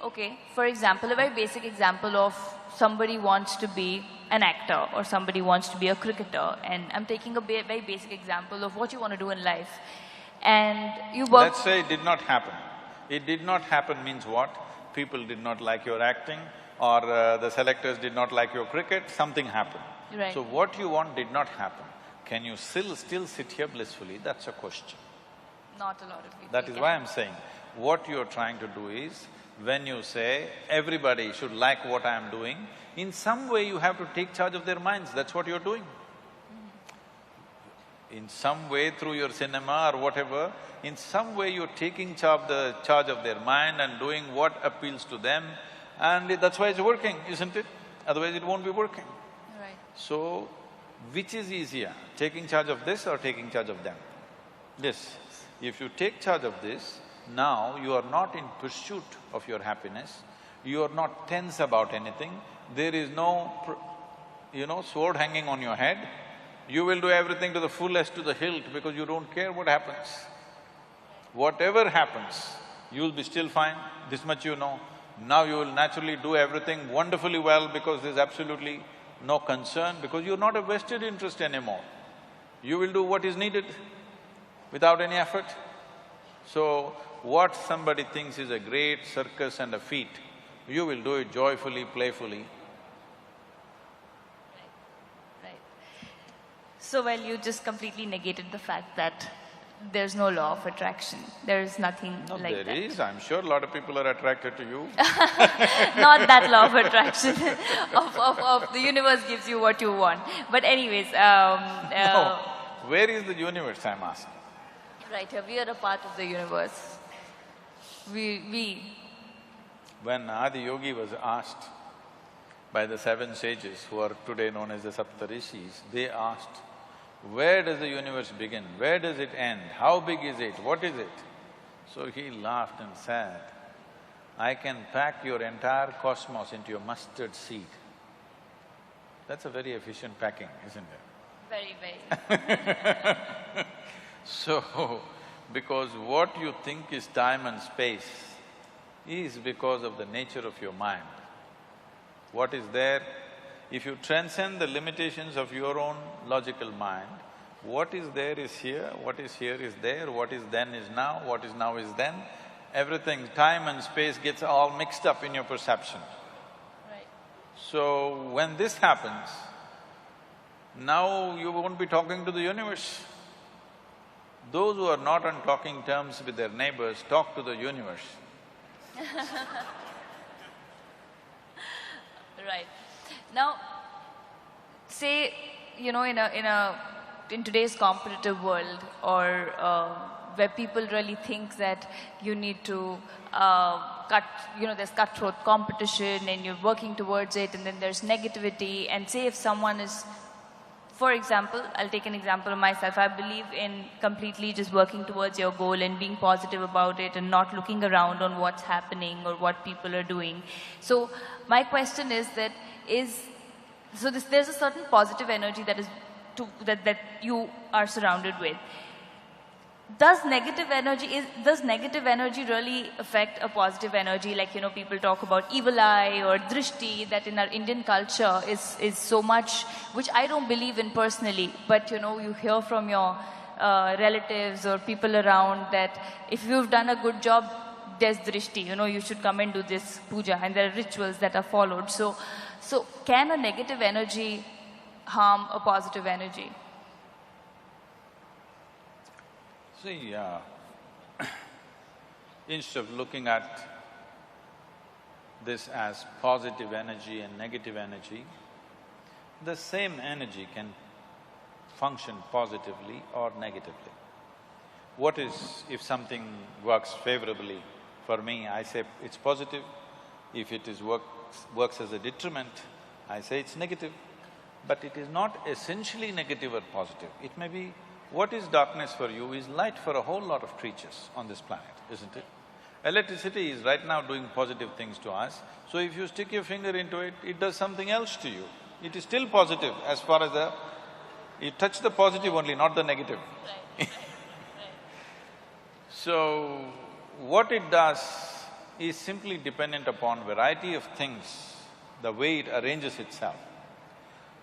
okay, for example, a very basic example of somebody wants to be an actor or somebody wants to be a cricketer, and I'm taking a very basic example of what you want to do in life. And you work… Let's say it did not happen. It did not happen means what? People did not like your acting, or the selectors did not like your cricket, something happened. Right. So what you want did not happen. Can you still sit here blissfully? That's a question. Not a lot of people. That is why I'm saying, what you're trying to do is, when you say, everybody should like what I'm doing, in some way you have to take charge of their minds, that's what you're doing. In some way, through your cinema or whatever, in some way you're taking charge of their mind and doing what appeals to them, and that's why it's working, isn't it? Otherwise it won't be working. Right. So, which is easier, taking charge of this or taking charge of them? This. If you take charge of this, now you are not in pursuit of your happiness, you are not tense about anything, there is no, sword hanging on your head, you will do everything to the fullest, to the hilt, because you don't care what happens. Whatever happens, you'll be still fine, this much you know. Now you will naturally do everything wonderfully well because there's absolutely no concern, because you're not a vested interest anymore. You will do what is needed without any effort. So, what somebody thinks is a great circus and a feat, you will do it joyfully, playfully. Right. So, well, you just completely negated the fact that there's no law of attraction. There is nothing like that. There is. I'm sure a lot of people are attracted to you. Not that law of attraction of the universe gives you what you want. But anyways… No. Where is the universe, I'm asking? Right, we are a part of the universe. When Adi Yogi was asked by the 7 sages, who are today known as the Saptarishis, they asked, Where does the universe begin? Where does it end? How big is it? What is it? So he laughed and said, I can pack your entire cosmos into your mustard seed. That's a very efficient packing, isn't it? Very, very. So, because what you think is time and space is because of the nature of your mind. What is there, if you transcend the limitations of your own logical mind, what is there is here, what is here is there, what is then is now, what is now is then. Everything, time and space gets all mixed up in your perception. Right. So, when this happens, now you won't be talking to the universe. Those who are not on talking terms with their neighbors talk to the universe. Right. Now, say, you know, in today's competitive world, or where people really think that you need to there's cutthroat competition and you're working towards it, and then there's negativity, and say if someone is, for example, I'll take an example of myself. I believe in completely just working towards your goal and being positive about it and not looking around on what's happening or what people are doing. So my question is that there's a certain positive energy that you are surrounded with. Does negative energy really affect a positive energy? Like, you know, people talk about evil eye or drishti, that in our Indian culture is so much, which I don't believe in personally, but you know, you hear from your relatives or people around that if you've done a good job, there's drishti, you know, you should come and do this puja, and there are rituals that are followed. So can a negative energy harm a positive energy? See, instead of looking at this as positive energy and negative energy, the same energy can function positively or negatively. What is, if something works favorably for me, I say it's positive. If it works as a detriment, I say it's negative. But it is not essentially negative or positive. It may be, what is darkness for you is light for a whole lot of creatures on this planet, isn't it? Electricity is right now doing positive things to us, so if you stick your finger into it, it does something else to you. It is still positive as far as you touch the positive only, not the negative. Right. So, what it does is simply dependent upon variety of things, the way it arranges itself.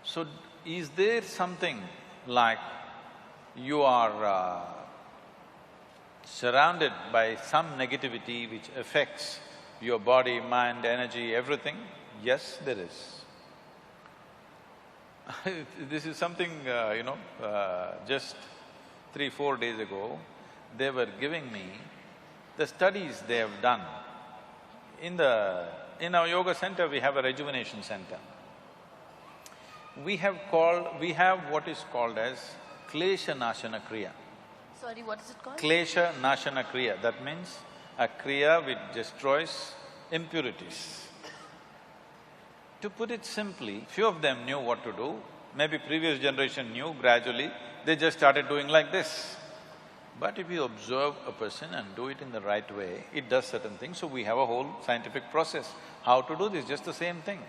So, is there something like you are surrounded by some negativity which affects your body, mind, energy, everything? Yes, there is. This is something, just 3-4 days ago, they were giving me the studies they have done. In our yoga center, we have a rejuvenation center. We have what is called as Klesha Nashana Kriya. Sorry, what is it called? Klesha Nashana Kriya, that means a kriya which destroys impurities. To put it simply, few of them knew what to do, maybe previous generation knew, gradually they just started doing like this. But if you observe a person and do it in the right way, it does certain things, so we have a whole scientific process. How to do this, just the same thing.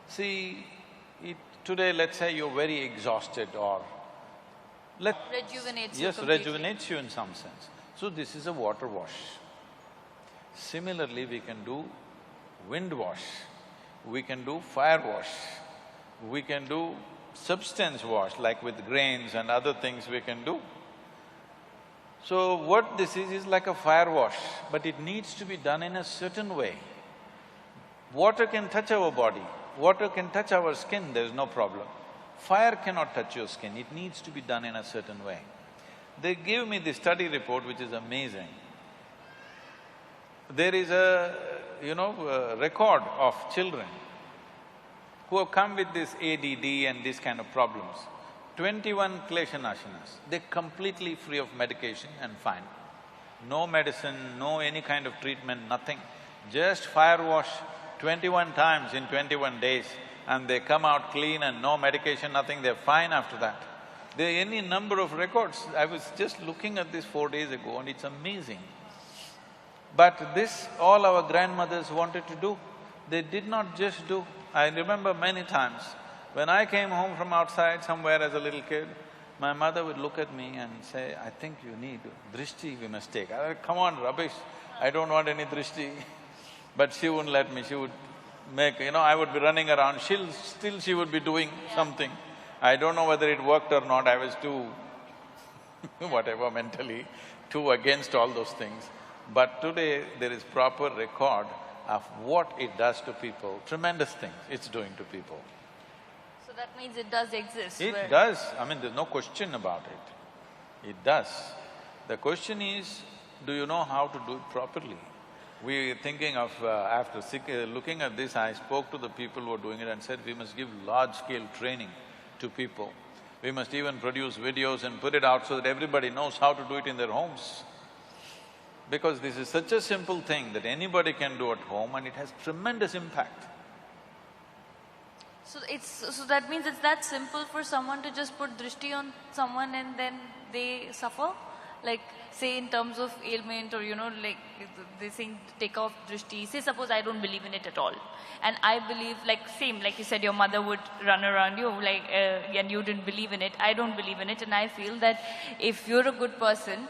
See, today let's say you're very exhausted or rejuvenates you Yes, completely. rejuvenates you in some sense. So this is a water wash. Similarly, we can do wind wash, we can do fire wash, we can do substance wash, like with grains and other things we can do. So what this is like a fire wash, but it needs to be done in a certain way. Water can touch our body, water can touch our skin, there's no problem. Fire cannot touch your skin, it needs to be done in a certain way. They gave me the study report which is amazing. There is a record of children who have come with this ADD and these kind of problems. 21 Klesha Nashanas, they're completely free of medication and fine. No medicine, no any kind of treatment, nothing. Just fire wash 21 times in 21 days and they come out clean and no medication, nothing, they're fine after that. There are any number of records. I was just looking at this 4 days ago and it's amazing. But this, all our grandmothers wanted to do. They did not just do. I remember many times, when I came home from outside somewhere as a little kid, my mother would look at me and say, I think you need drishti, we must take. I said, come on, rubbish, I don't want any drishti. But she wouldn't let me, she would make… I would be running around, still she would be doing something. I don't know whether it worked or not, I was too whatever mentally, too against all those things. But today there is proper record of what it does to people, tremendous things it's doing to people. So that means it does exist. It does, I mean there's no question about it. It does. The question is, do you know how to do it properly? We're thinking of… looking at this, I spoke to the people who are doing it and said, we must give large-scale training to people. We must even produce videos and put it out so that everybody knows how to do it in their homes. Because this is such a simple thing that anybody can do at home and it has tremendous impact. So that means it's that simple for someone to just put drishti on someone and then they suffer? Like, say in terms of ailment or like they saying take off drishti, say suppose I don't believe in it at all. And I believe, like same, like you said, your mother would run around you and you didn't believe in it, I don't believe in it, and I feel that if you're a good person,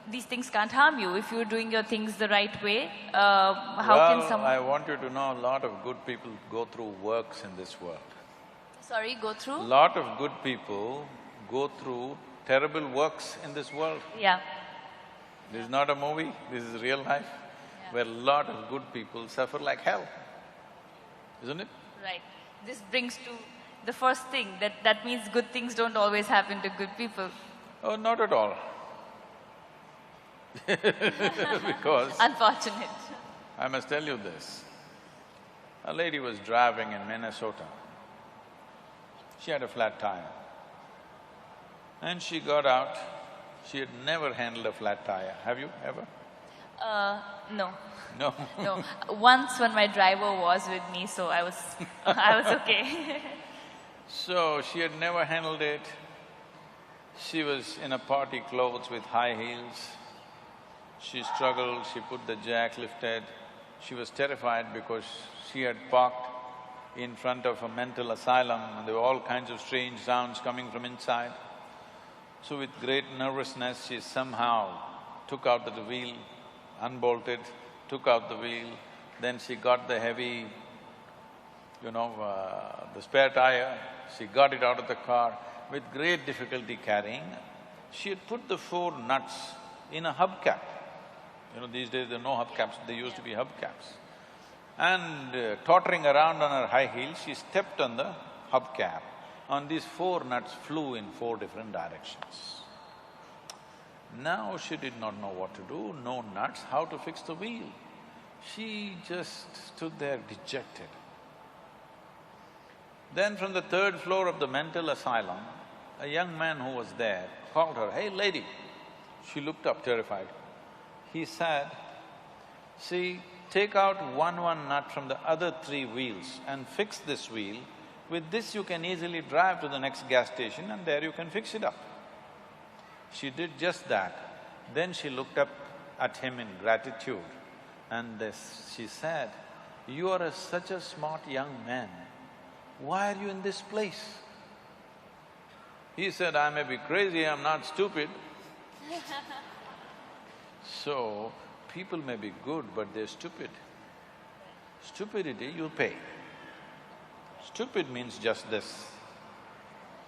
these things can't harm you. If you're doing your things the right way, how can someone… I want you to know, a lot of good people go through works in this world. Sorry, go through? A lot of good people go through terrible works in this world. Yeah. This is not a movie, this is real life, where a lot of good people suffer like hell, isn't it? Right. This brings to the first thing, that means good things don't always happen to good people. Oh, not at all. Because… Unfortunate. I must tell you this. A lady was driving in Minnesota. She had a flat tire. And she got out. She had never handled a flat tire. Have you ever? No. No? No. Once when my driver was with me, so I was okay. So, she had never handled it. She was in a party clothes with high heels. She struggled, she put the jack lifted. She was terrified because she had parked in front of a mental asylum and there were all kinds of strange sounds coming from inside. So with great nervousness, she somehow took out the wheel, unbolted, took out the wheel, then she got the heavy, the spare tire, she got it out of the car with great difficulty carrying. She had put the 4 nuts in a hubcap. These days there are no hubcaps, they used to be hubcaps. And tottering around on her high heels, she stepped on the hubcap. And these 4 nuts flew in 4 different directions. Now she did not know what to do, no nuts, how to fix the wheel. She just stood there dejected. Then from the 3rd floor of the mental asylum, a young man who was there called her, "Hey lady." She looked up terrified. He said, "See, take out one nut from the other 3 wheels and fix this wheel. With this you can easily drive to the next gas station and there you can fix it up." She did just that. Then she looked up at him in gratitude and she said, "You are such a smart young man. Why are you in this place?" He said, "I may be crazy, I'm not stupid." So, people may be good, but they're stupid. Stupidity, you pay. Stupid means just this.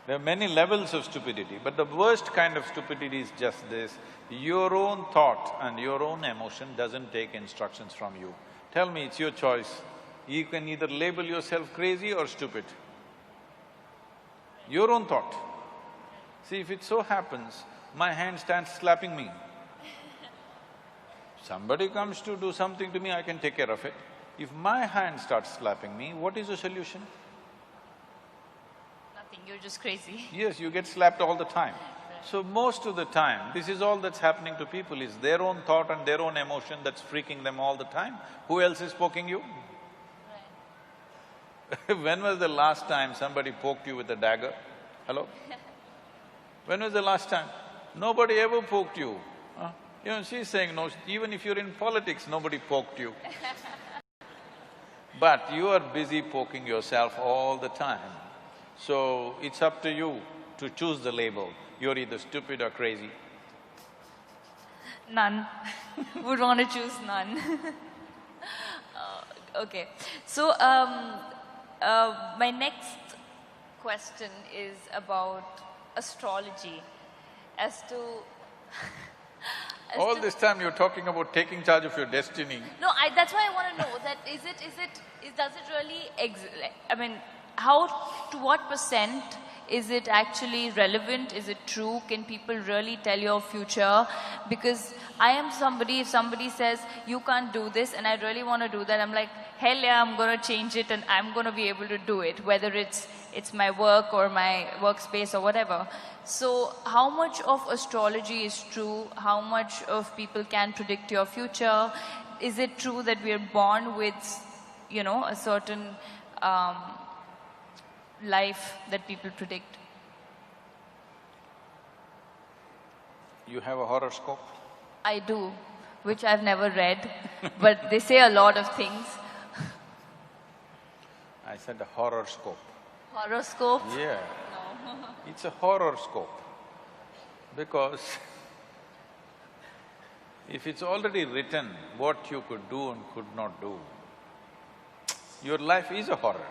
There are many levels of stupidity, but the worst kind of stupidity is just this. Your own thought and your own emotion doesn't take instructions from you. Tell me, it's your choice. You can either label yourself crazy or stupid. Your own thought. See, if it so happens, my hand starts slapping me. Somebody comes to do something to me, I can take care of it. If my hand starts slapping me, what is the solution? Nothing, you're just crazy. Yes, you get slapped all the time. So most of the time, this is all that's happening to people, is their own thought and their own emotion that's freaking them all the time. Who else is poking you? Right. When was the last time somebody poked you with a dagger? Hello? When was the last time? Nobody ever poked you. Huh? You know, she's saying no, even if you're in politics, nobody poked you. But you are busy poking yourself all the time. So, it's up to you to choose the label. You're either stupid or crazy. None. Would want to choose none. Okay. So, my next question is about astrology. As to… All this time you're talking about taking charge of your destiny. No, that's why I want to know that does it really I mean, to what percent is it actually relevant? Is it true? Can people really tell your future? Because I am somebody, if somebody says, you can't do this and I really want to do that, I'm like, hell yeah, I'm going to change it and I'm going to be able to do it, whether it's my work or my workspace or whatever. So how much of astrology is true? How much of people can predict your future? Is it true that we are born with, you know, a certain life that people predict? You have a horoscope? I do, which I've never read, but they say a lot of things. I said a horoscope. Horoscope? Yeah. No. It's a horoscope. Because if it's already written what you could do and could not do, your life is a horror.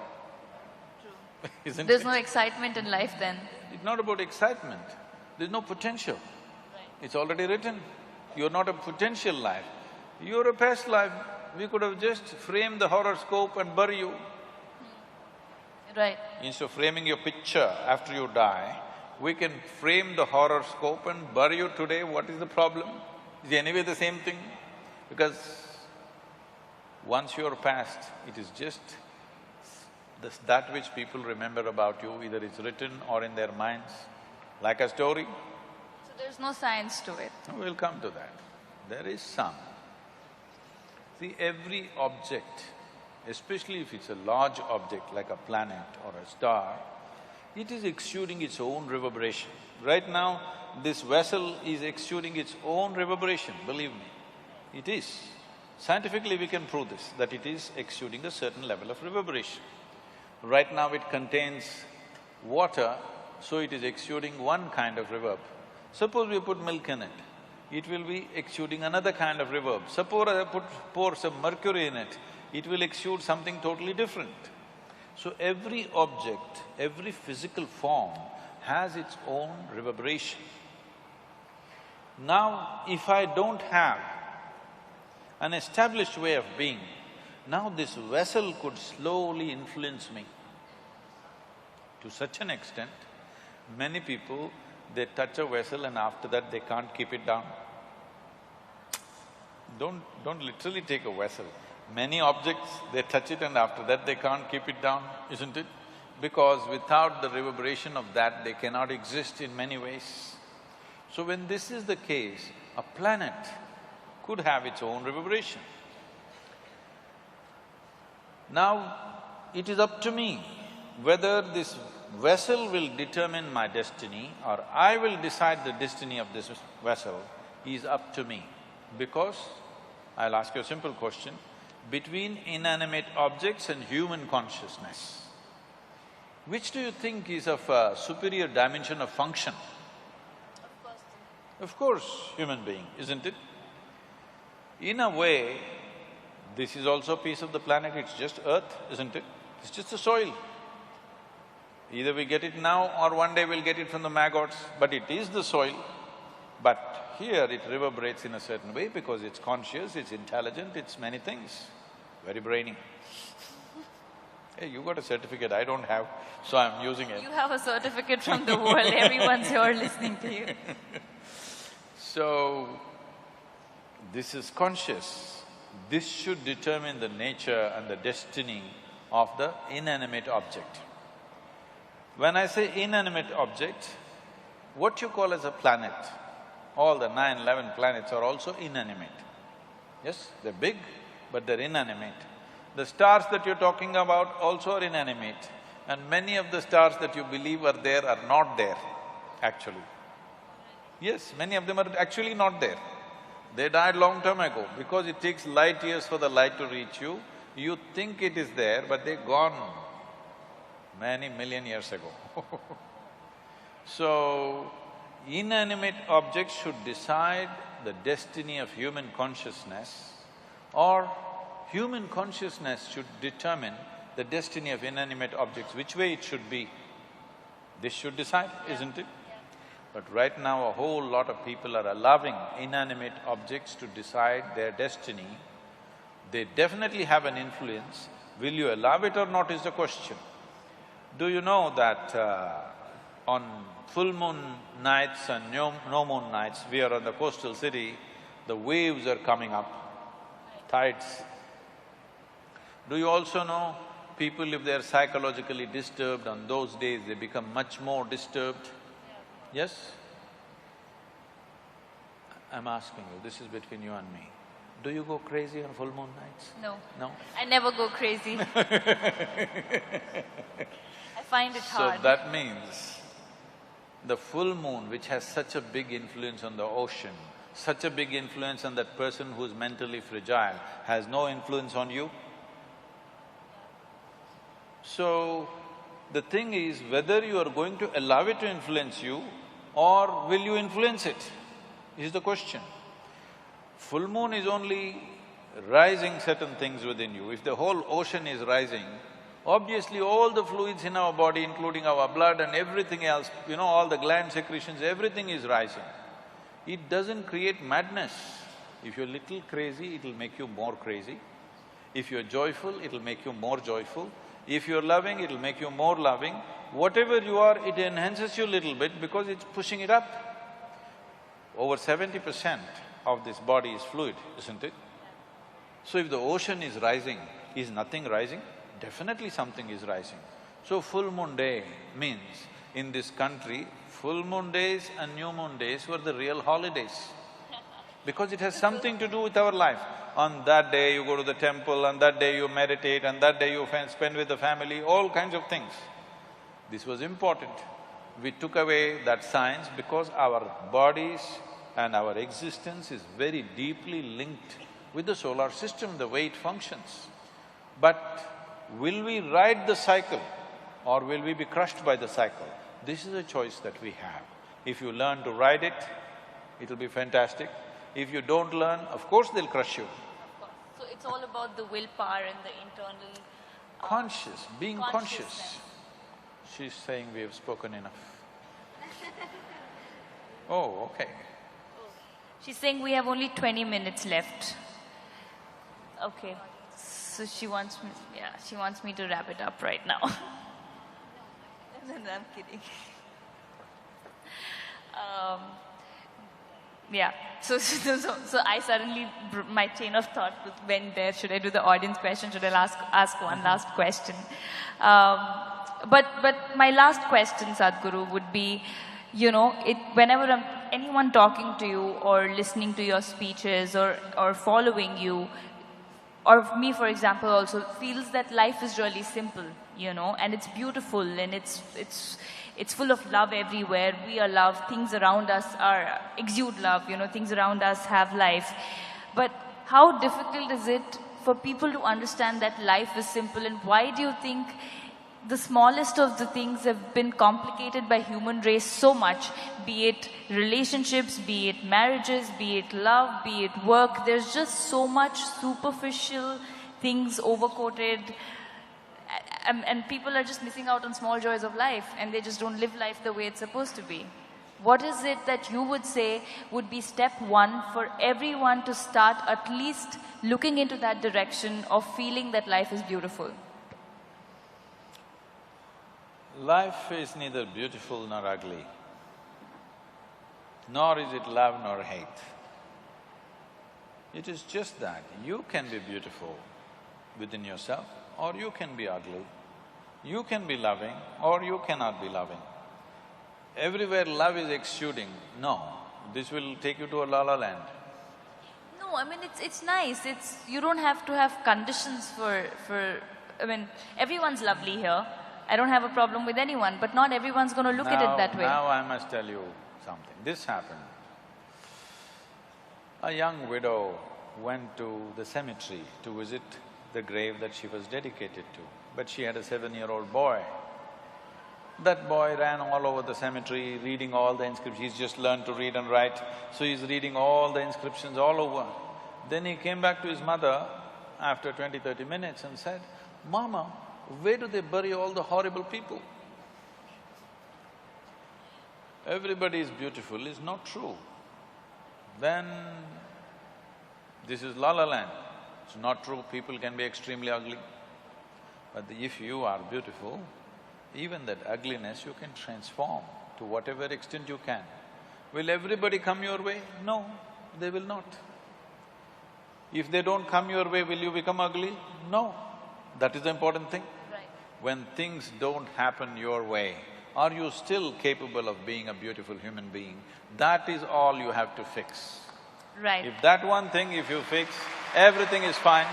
True. Isn't There's it? no excitement in life then. It's not about excitement. There's no potential. Right. It's already written. You're not a potential life. You're a past life. We could have just framed the horoscope and bury you. Right. Instead of framing your picture after you die, we can frame the horoscope and bury you today. What is the problem? Is it anyway the same thing? Because once you're past, it is just that which people remember about you, either it's written or in their minds, like a story. So there's no science to it? We'll come to that. There is some. See, every object, especially if it's a large object like a planet or a star, it is exuding its own reverberation. Right now, this vessel is exuding its own reverberation, believe me. It is. Scientifically, we can prove this, that it is exuding a certain level of reverberation. Right now, it contains water, so it is exuding one kind of reverb. Suppose we put milk in it, it will be exuding another kind of reverb. Suppose I pour some mercury in it, it will exude something totally different. So every object, every physical form has its own reverberation. Now, if I don't have an established way of being, now this vessel could slowly influence me. To such an extent, many people, they touch a vessel and after that they can't keep it down. Don't literally take a vessel. Many objects, they touch it and after that they can't keep it down, isn't it? Because without the reverberation of that, they cannot exist in many ways. So when this is the case, a planet could have its own reverberation. Now, it is up to me whether this vessel will determine my destiny or I will decide the destiny of this vessel is up to me. Because, I'll ask you a simple question, between inanimate objects and human consciousness, which do you think is of a superior dimension of function? Of course, human being, isn't it? In a way, this is also a piece of the planet, it's just earth, isn't it? It's just the soil. Either we get it now or one day we'll get it from the maggots, but it is the soil. But here it reverberates in a certain way because it's conscious, it's intelligent, it's many things, very brainy. Hey, you got a certificate, I don't have, so I'm using it. You have a certificate from the world, everyone's here listening to you. So, this is conscious. This should determine the nature and the destiny of the inanimate object. When I say inanimate object, what you call as a planet, all the 9, 11 planets are also inanimate. Yes, they're big, but they're inanimate. The stars that you're talking about also are inanimate, and many of the stars that you believe are there are not there, actually. Yes, many of them are actually not there. They died long time ago. Because it takes light years for the light to reach you, you think it is there, but they're gone many million years ago. So, inanimate objects should decide the destiny of human consciousness, or human consciousness should determine the destiny of inanimate objects, which way it should be. This should decide, isn't it? But right now, a whole lot of people are allowing inanimate objects to decide their destiny. They definitely have an influence. Will you allow it or not is the question. Do you know that on full moon nights and no moon nights, we are on the coastal city, the waves are coming up, tides. Do you also know people, if they are psychologically disturbed, on those days they become much more disturbed? Yes? I'm asking you, this is between you and me. Do you go crazy on full moon nights? No. No? I never go crazy. I find it hard. So that means the full moon, which has such a big influence on the ocean, such a big influence on that person who's mentally fragile, has no influence on you? So, the thing is whether you are going to allow it to influence you or will you influence it, is the question. Full moon is only rising certain things within you. If the whole ocean is rising, obviously all the fluids in our body, including our blood and everything else, all the gland secretions, everything is rising. It doesn't create madness. If you're little crazy, it'll make you more crazy. If you're joyful, it'll make you more joyful. If you're loving, it'll make you more loving. Whatever you are, it enhances you a little bit because it's pushing it up. Over 70% of this body is fluid, isn't it? So if the ocean is rising, is nothing rising? Definitely something is rising. So full moon day means, in this country, full moon days and new moon days were the real holidays. Because it has something to do with our life. On that day you go to the temple, on that day you meditate, on that day you spend with the family, all kinds of things. This was important. We took away that science because our bodies and our existence is very deeply linked with the solar system, the way it functions. But will we ride the cycle or will we be crushed by the cycle? This is a choice that we have. If you learn to ride it, it'll be fantastic. If you don't learn, of course they'll crush you. Of course. So it's all about the willpower and the internal… Conscious, being conscious. She's saying we have spoken enough. Oh, okay. She's saying we have only 20 minutes left. Okay. So she wants me to wrap it up right now. No, I'm kidding. Yeah, so I suddenly… my chain of thought went there, should I do the audience question, should I ask one last question? But my last question, Sadhguru, would be, whenever anyone talking to you or listening to your speeches or following you, or me for example also, feels that life is really simple, and it's beautiful and it's full of love everywhere. We are love, things around us exude love, things around us have life. But how difficult is it for people to understand that life is simple, and why do you think the smallest of the things have been complicated by human race so much, be it relationships, be it marriages, be it love, be it work? There's just so much superficial things overcoated, and people are just missing out on small joys of life, and they just don't live life the way it's supposed to be. What is it that you would say would be step one for everyone to start at least looking into that direction of feeling that life is beautiful? Life is neither beautiful nor ugly, nor is it love nor hate. It is just that you can be beautiful within yourself, or you can be ugly. You can be loving, or you cannot be loving. Everywhere love is exuding, no, this will take you to a la-la land. No, I mean, it's nice, you don't have to have conditions for… everyone's lovely here. I don't have a problem with anyone, but not everyone's going to look at it that way. Now I must tell you something. This happened. A young widow went to the cemetery to visit the grave that she was dedicated to, but she had a 7-year-old boy. That boy ran all over the cemetery, reading all the inscriptions. He's just learned to read and write, so he's reading all the inscriptions all over. Then he came back to his mother after 20-30 minutes and said, "Mama, where do they bury all the horrible people? Everybody is beautiful is not true. Then this is La La Land. It's not true, people can be extremely ugly. But if you are beautiful, even that ugliness you can transform to whatever extent you can. Will everybody come your way? No, they will not. If they don't come your way, will you become ugly? No. That is the important thing. Right. When things don't happen your way, are you still capable of being a beautiful human being? That is all you have to fix. Right. If that one thing if you fix, everything is fine.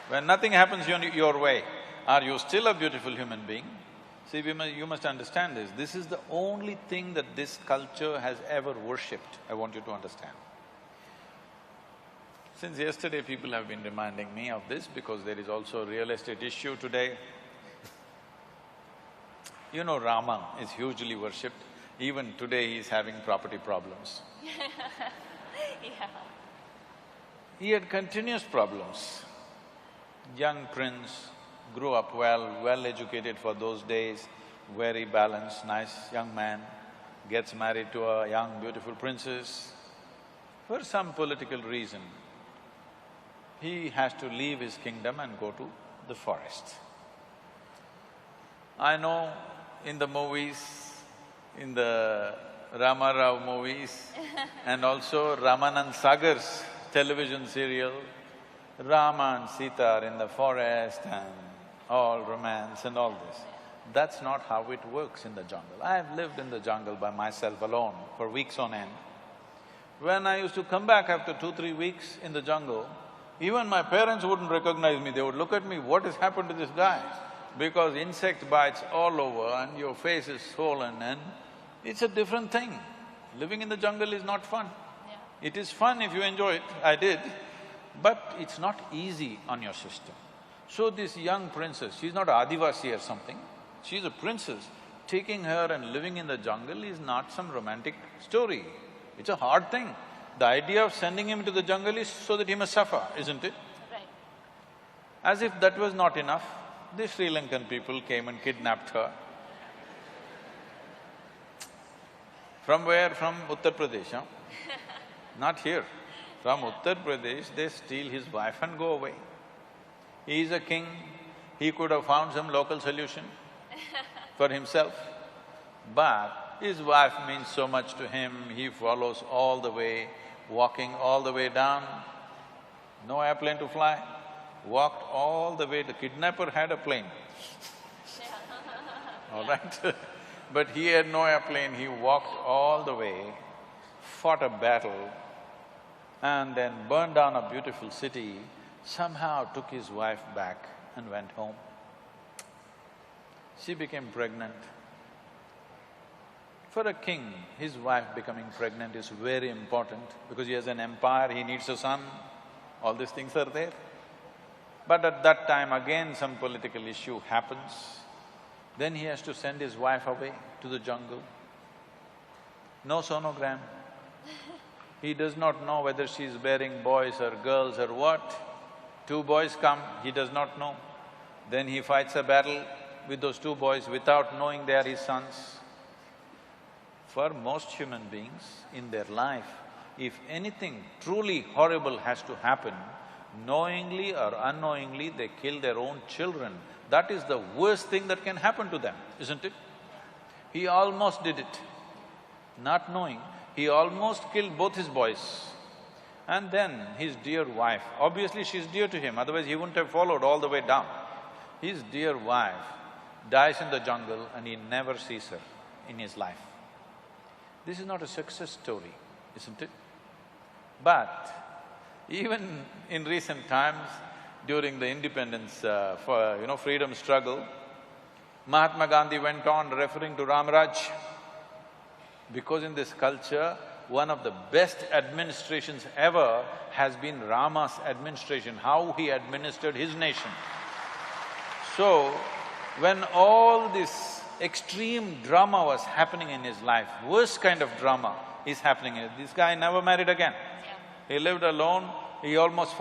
When nothing happens your way, are you still a beautiful human being? See, you must understand this. This is the only thing that this culture has ever worshipped, I want you to understand. Since yesterday, people have been reminding me of this because there is also a real estate issue today. You know, Rama is hugely worshipped. Even today, he is having property problems. Yeah. He had continuous problems. Young prince, grew up well-educated for those days, very balanced, nice young man, gets married to a young, beautiful princess. For some political reason, he has to leave his kingdom and go to the forest. I know in the movies, in the Rama Rao movies and also Ramanand Sagar's television serial, Rama and Sita are in the forest and all romance and all this. That's not how it works in the jungle. I've lived in the jungle by myself alone for weeks on end. When I used to come back after 2-3 weeks in the jungle, even my parents wouldn't recognize me, they would look at me, what has happened to this guy? Because insect bites all over and your face is swollen and it's a different thing. Living in the jungle is not fun. Yeah. It is fun if you enjoy it, I did, but it's not easy on your system. So this young princess, she's not Adivasi or something, she's a princess. Taking her and living in the jungle is not some romantic story. It's a hard thing. The idea of sending him to the jungle is so that he must suffer, isn't it? Right. As if that was not enough, the Sri Lankan people came and kidnapped her. From where? From Uttar Pradesh, huh? Not here. From Uttar Pradesh, they steal his wife and go away. He is a king, he could have found some local solution for himself, but his wife means so much to him, he follows all the way, walking all the way down, no airplane to fly, walked all the way, the kidnapper had a plane, all right? But he had no airplane, he walked all the way, fought a battle, and then burned down a beautiful city, somehow took his wife back and went home. She became pregnant. For a king, his wife becoming pregnant is very important because he has an empire, he needs a son, all these things are there. But at that time again some political issue happens, then he has to send his wife away to the jungle. No sonogram. He does not know whether she's bearing boys or girls or what. 2 boys come, he does not know. Then he fights a battle with those 2 boys without knowing they are his sons. For most human beings in their life, if anything truly horrible has to happen, knowingly or unknowingly they kill their own children. That is the worst thing that can happen to them, isn't it? He almost did it, not knowing. He almost killed both his boys. And then his dear wife, obviously she's dear to him, otherwise he wouldn't have followed all the way down. His dear wife dies in the jungle and he never sees her in his life. This is not a success story, isn't it? But even in recent times, during the independence freedom struggle, Mahatma Gandhi went on referring to Ram Raj. Because in this culture, one of the best administrations ever has been Rama's administration, how he administered his nation. So, when all this extreme drama was happening in his life, worst kind of drama is happening in it. This guy never married again. He lived alone, he almost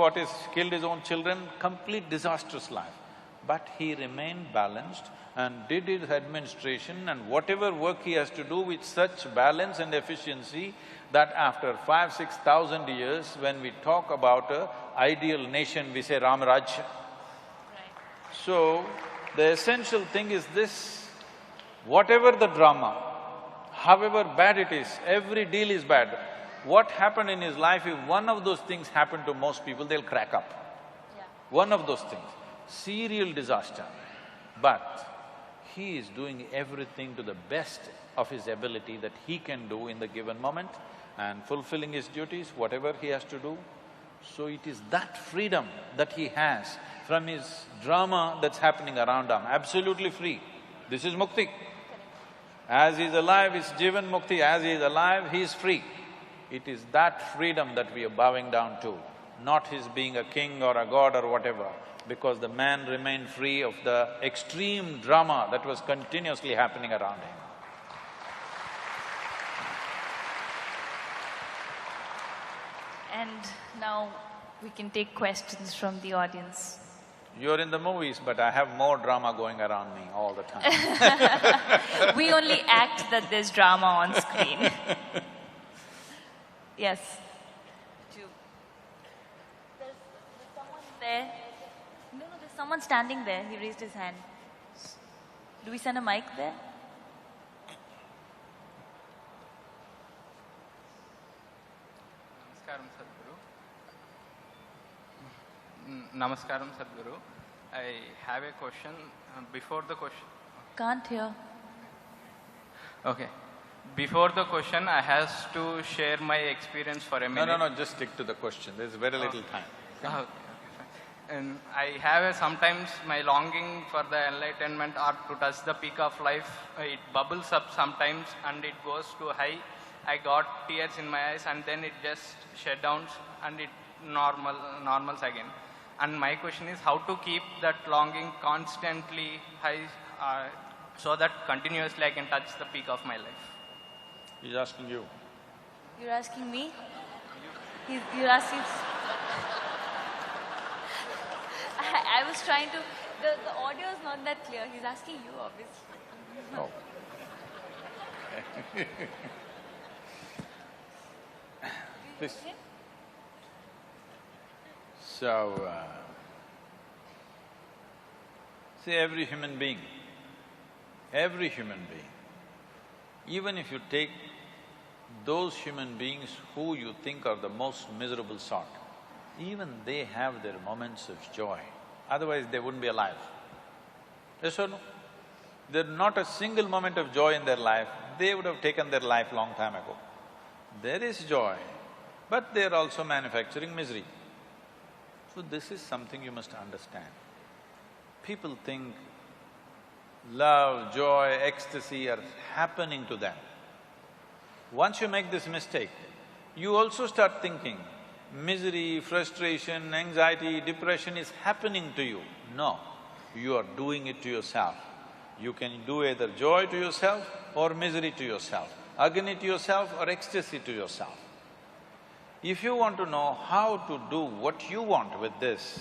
killed his own children, complete disastrous life. But he remained balanced and did his administration and whatever work he has to do with such balance and efficiency that after 5,000–6,000 years, when we talk about a ideal nation, we say Ram Rajya. So, the essential thing is this, whatever the drama, however bad it is, every deal is bad. What happened in his life, if one of those things happened to most people, they'll crack up. One of those things, serial disaster. But he is doing everything to the best of his ability that he can do in the given moment and fulfilling his duties, whatever he has to do. So it is that freedom that he has from his drama that's happening around him, absolutely free. This is mukti. As he is alive, is Jivan Mukti, as he is alive, he is free. It is that freedom that we are bowing down to, not his being a king or a god or whatever, because the man remained free of the extreme drama that was continuously happening around him. And now we can take questions from the audience. You're in the movies, but I have more drama going around me all the time. We only act that there's drama on screen. Yes. There's someone there. No, there's someone standing there. He raised his hand. Do we send a mic there? Namaskaram, Sadhguru. I have a question. Before the question… Can't hear. Okay. Before the question, I have to share my experience for a minute. No, just stick to the question. There's very little time. Okay, fine. And I have sometimes my longing for the enlightenment or to touch the peak of life. It bubbles up sometimes and it goes too high. I got tears in my eyes and then it just shut down and it normals again. And my question is how to keep that longing constantly high so that continuously I can touch the peak of my life. He's asking you. You're asking me? You're asking… I was trying to… The audio is not that clear. He's asking you, obviously. Oh. Please. So, see, every human being, even if you take those human beings who you think are the most miserable sort, even they have their moments of joy, otherwise they wouldn't be alive. Yes or no? There's not a single moment of joy in their life, they would have taken their life long time ago. There is joy, but they're also manufacturing misery. So this is something you must understand. People think love, joy, ecstasy are happening to them. Once you make this mistake, you also start thinking misery, frustration, anxiety, depression is happening to you. No, you are doing it to yourself. You can do either joy to yourself or misery to yourself, agony to yourself or ecstasy to yourself. If you want to know how to do what you want with this,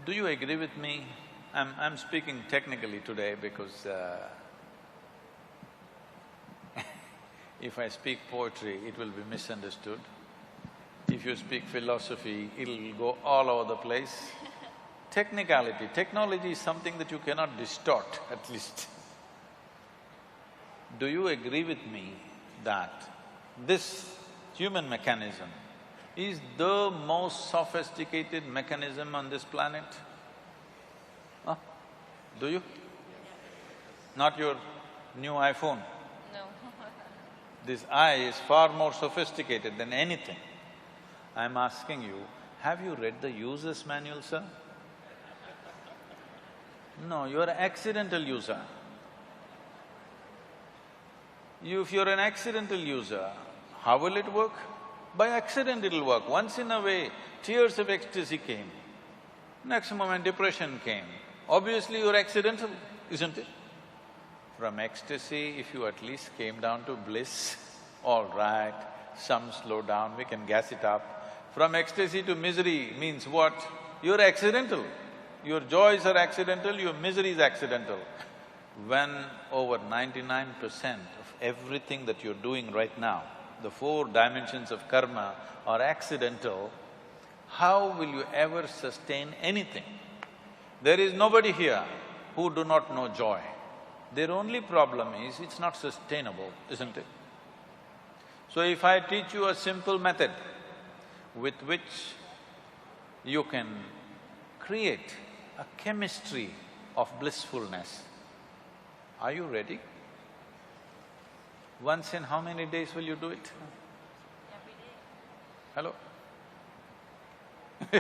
do you agree with me? I'm speaking technically today because if I speak poetry, it will be misunderstood. If you speak philosophy, it'll go all over the place. Technicality, technology is something that you cannot distort, at least. Do you agree with me that this human mechanism is the most sophisticated mechanism on this planet? Huh? Do you? Not your new iPhone? No. This eye is far more sophisticated than anything. I'm asking you, have you read the user's manual, sir? No, you're an accidental user. If you're an accidental user, how will it work? By accident it'll work. Once in a way, tears of ecstasy came. Next moment depression came. Obviously you're accidental, isn't it? From ecstasy, if you at least came down to bliss, all right, some slow down, we can gas it up. From ecstasy to misery means what? You're accidental. Your joys are accidental, your misery is accidental. When over 99% of everything that you're doing right now, the 4 dimensions of karma are accidental, how will you ever sustain anything? There is nobody here who do not know joy. Their only problem is it's not sustainable, isn't it? So if I teach you a simple method with which you can create a chemistry of blissfulness, are you ready? Once in how many days will you do it? Hello? He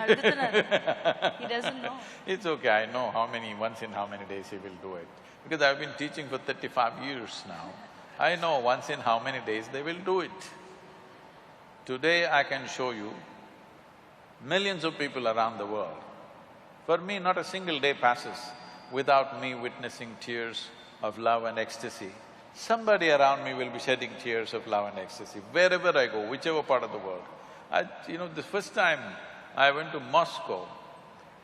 doesn't know. It's okay, I know once in how many days he will do it. Because I've been teaching for 35 years now. I know once in how many days they will do it. Today I can show you millions of people around the world. For me, not a single day passes without me witnessing tears of love and ecstasy. Somebody around me will be shedding tears of love and ecstasy, wherever I go, whichever part of the world. The first time I went to Moscow,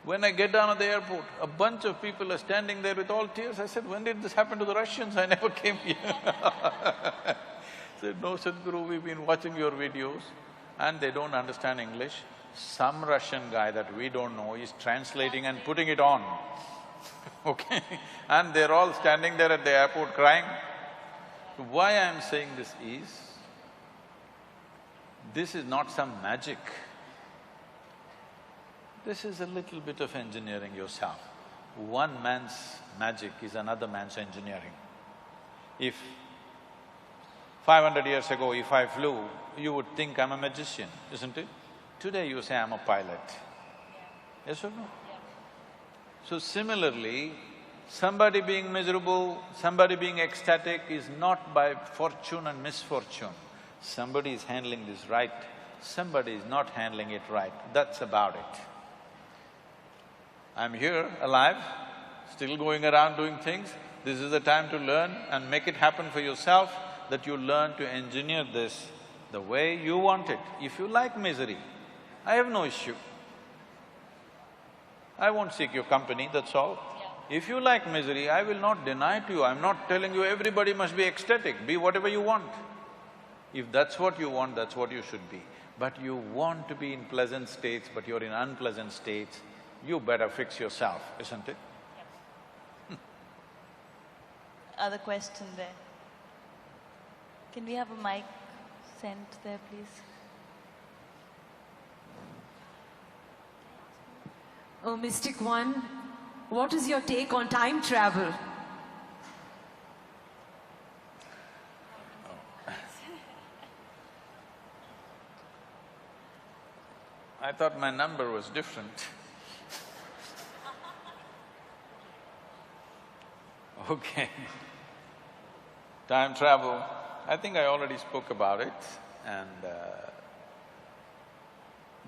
when I get down at the airport, a bunch of people are standing there with all tears. I said, when did this happen to the Russians? I never came here. I said, no, Sadhguru, we've been watching your videos and they don't understand English. Some Russian guy that we don't know is translating and putting it on, okay? And they're all standing there at the airport crying. Why I'm saying this is not some magic. This is a little bit of engineering yourself. One man's magic is another man's engineering. If 500 years ago, if I flew, you would think I'm a magician, isn't it? Today you say I'm a pilot. Yes or no? So similarly, somebody being miserable, somebody being ecstatic is not by fortune and misfortune. Somebody is handling this right, somebody is not handling it right, that's about it. I'm here, alive, still going around doing things. This is the time to learn and make it happen for yourself, that you learn to engineer this the way you want it. If you like misery, I have no issue. I won't seek your company, that's all. If you like misery, I will not deny to you. I'm not telling you everybody must be ecstatic, be whatever you want. If that's what you want, that's what you should be. But you want to be in pleasant states, but you're in unpleasant states, you better fix yourself, isn't it? Other question there. Can we have a mic sent there, please? Oh, Mystic One, what is your take on time travel? I thought my number was different. Okay. Time travel, I think I already spoke about it, and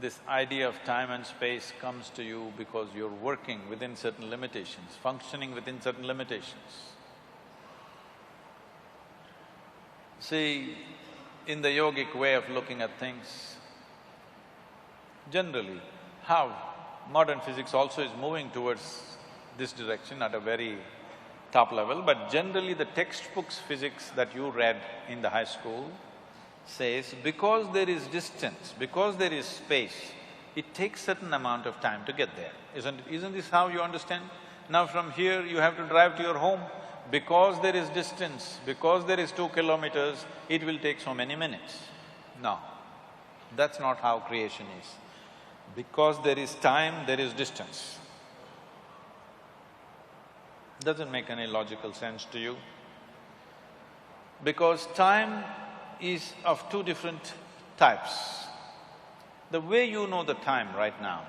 this idea of time and space comes to you because you're working within certain limitations, functioning within certain limitations. See, in the yogic way of looking at things, generally, how modern physics also is moving towards this direction at a very top level, but generally the textbooks physics that you read in the high school says, because there is distance, because there is space, it takes certain amount of time to get there. Isn't this how you understand? Now from here you have to drive to your home. Because there is distance, because there is 2 kilometers, it will take so many minutes. No, that's not how creation is. Because there is time, there is distance. Doesn't make any logical sense to you. Because time is of 2 different types. The way you know the time right now,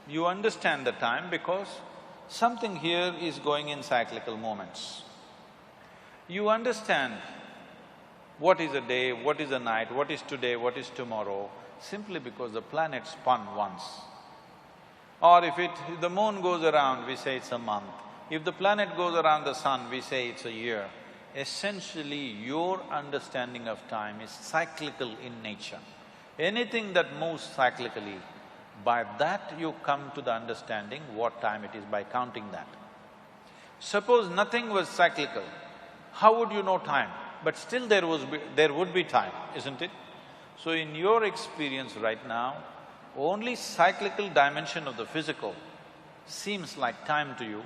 you understand the time because something here is going in cyclical moments. You understand what is a day, what is a night, what is today, what is tomorrow, simply because the planet spun once. Or if the moon goes around, we say it's a month. If the planet goes around the sun, we say it's a year. Essentially, your understanding of time is cyclical in nature. Anything that moves cyclically, by that you come to the understanding what time it is, by counting that. Suppose nothing was cyclical, how would you know time? But still there would be time, isn't it? So in your experience right now, only cyclical dimension of the physical seems like time to you,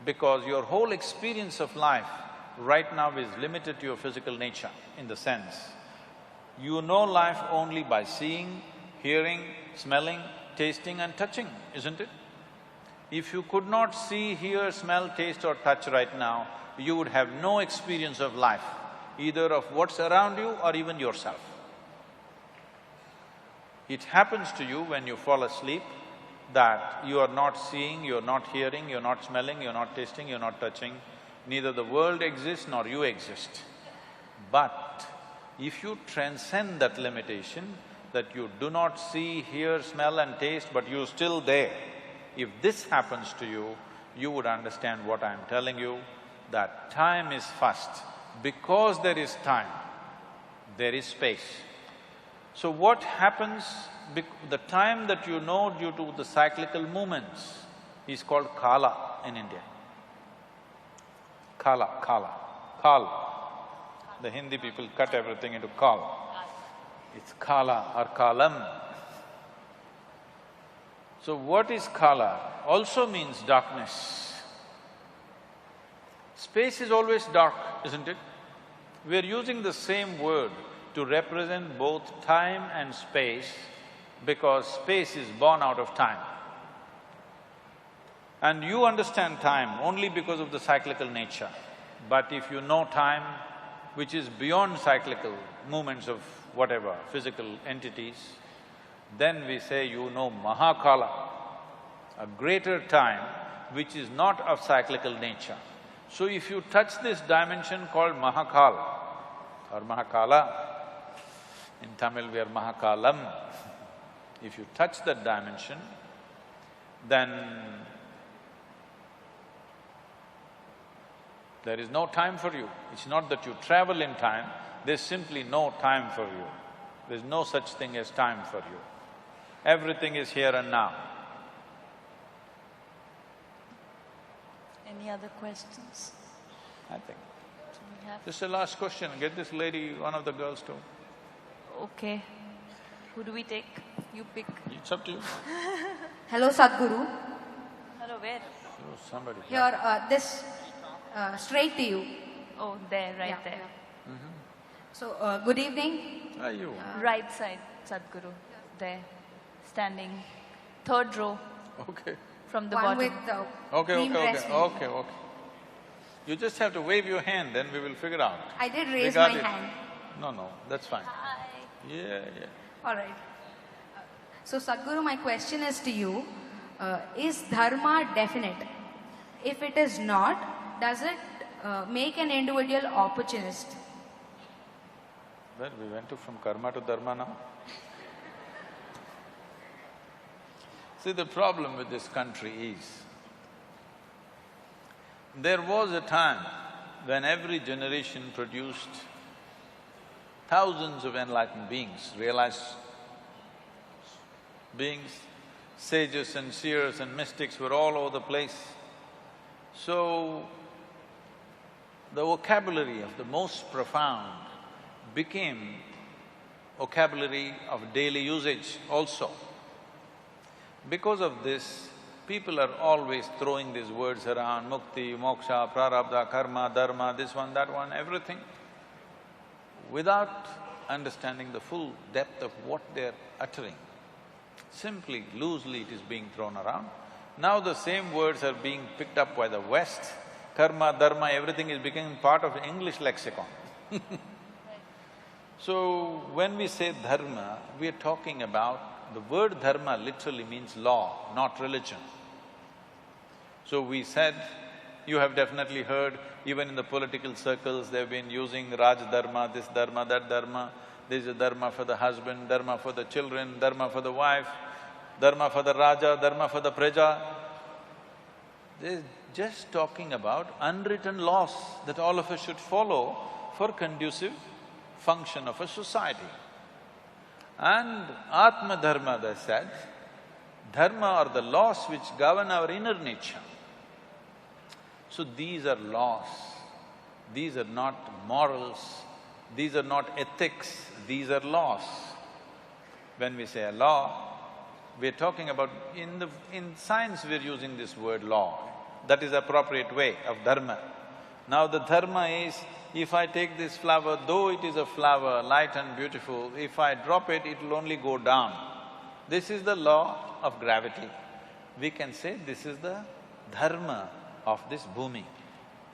because your whole experience of life right now is limited to your physical nature, in the sense you know life only by seeing, hearing, smelling, tasting and touching, isn't it? If you could not see, hear, smell, taste or touch right now, you would have no experience of life, either of what's around you or even yourself. It happens to you when you fall asleep that you are not seeing, you're not hearing, you're not smelling, you're not tasting, you're not touching. Neither the world exists nor you exist. But if you transcend that limitation, that you do not see, hear, smell and taste, but you're still there, if this happens to you, you would understand what I'm telling you, that time is first. Because there is time, there is space. So what happens, the time that you know due to the cyclical movements is called kala in India. Kala. The Hindi people cut everything into kal. It's kala or kalam. So what is kala? Also means darkness. Space is always dark, isn't it? We're using the same word to represent both time and space, because space is born out of time. And you understand time only because of the cyclical nature. But if you know time, which is beyond cyclical movements of whatever, physical entities, then we say you know Mahakala, a greater time which is not of cyclical nature. So if you touch this dimension called Mahakal or Mahakala, in Tamil we are Mahakalam, if you touch that dimension, then there is no time for you. It's not that you travel in time, there's simply no time for you. There's no such thing as time for you. Everything is here and now. Any other questions? I think. This is the last question. Get this lady, one of the girls too. Okay. Who do we take? You pick. It's up to you. Hello, Sadhguru. Hello, where? Oh, somebody. Here, straight to you. Oh, there, right there. Yeah. So, good evening. How are you? Right side, Sadhguru. There, standing, third row. Okay. From the One bottom. with Okay. You just have to wave your hand, then we will figure out. I did raise my hand. No, that's fine. Hi. Yeah. All right. So, Sadhguru, my question is to you, is dharma definite? If it is not, does it make an individual opportunist? Well, we went from karma to dharma now. See, the problem with this country is, there was a time when every generation produced thousands of enlightened beings, realized beings, sages and seers and mystics were all over the place. So, the vocabulary of the most profound became vocabulary of daily usage also. Because of this, people are always throwing these words around, mukti, moksha, prarabdha, karma, dharma, this one, that one, everything, without understanding the full depth of what they're uttering. Simply, loosely it is being thrown around. Now the same words are being picked up by the West. Karma, dharma, everything is becoming part of English lexicon. So, when we say dharma, we are talking about… the word dharma literally means law, not religion. So we said, You have definitely heard, even in the political circles, they've been using Raj Dharma, this Dharma, that Dharma. There's a Dharma for the husband, Dharma for the children, Dharma for the wife, Dharma for the Raja, Dharma for the Praja. They're just talking about unwritten laws that all of us should follow for conducive function of a society. And Atma Dharma, they said, dharma are the laws which govern our inner nature. So these are laws, these are not morals, these are not ethics, these are laws. When we say a law, we're talking about… in science we're using this word law. That is the appropriate way of dharma. Now the dharma is, if I take this flower, though it is a flower, light and beautiful, if I drop it, it'll only go down. This is the law of gravity. We can say this is the dharma of this bhumi,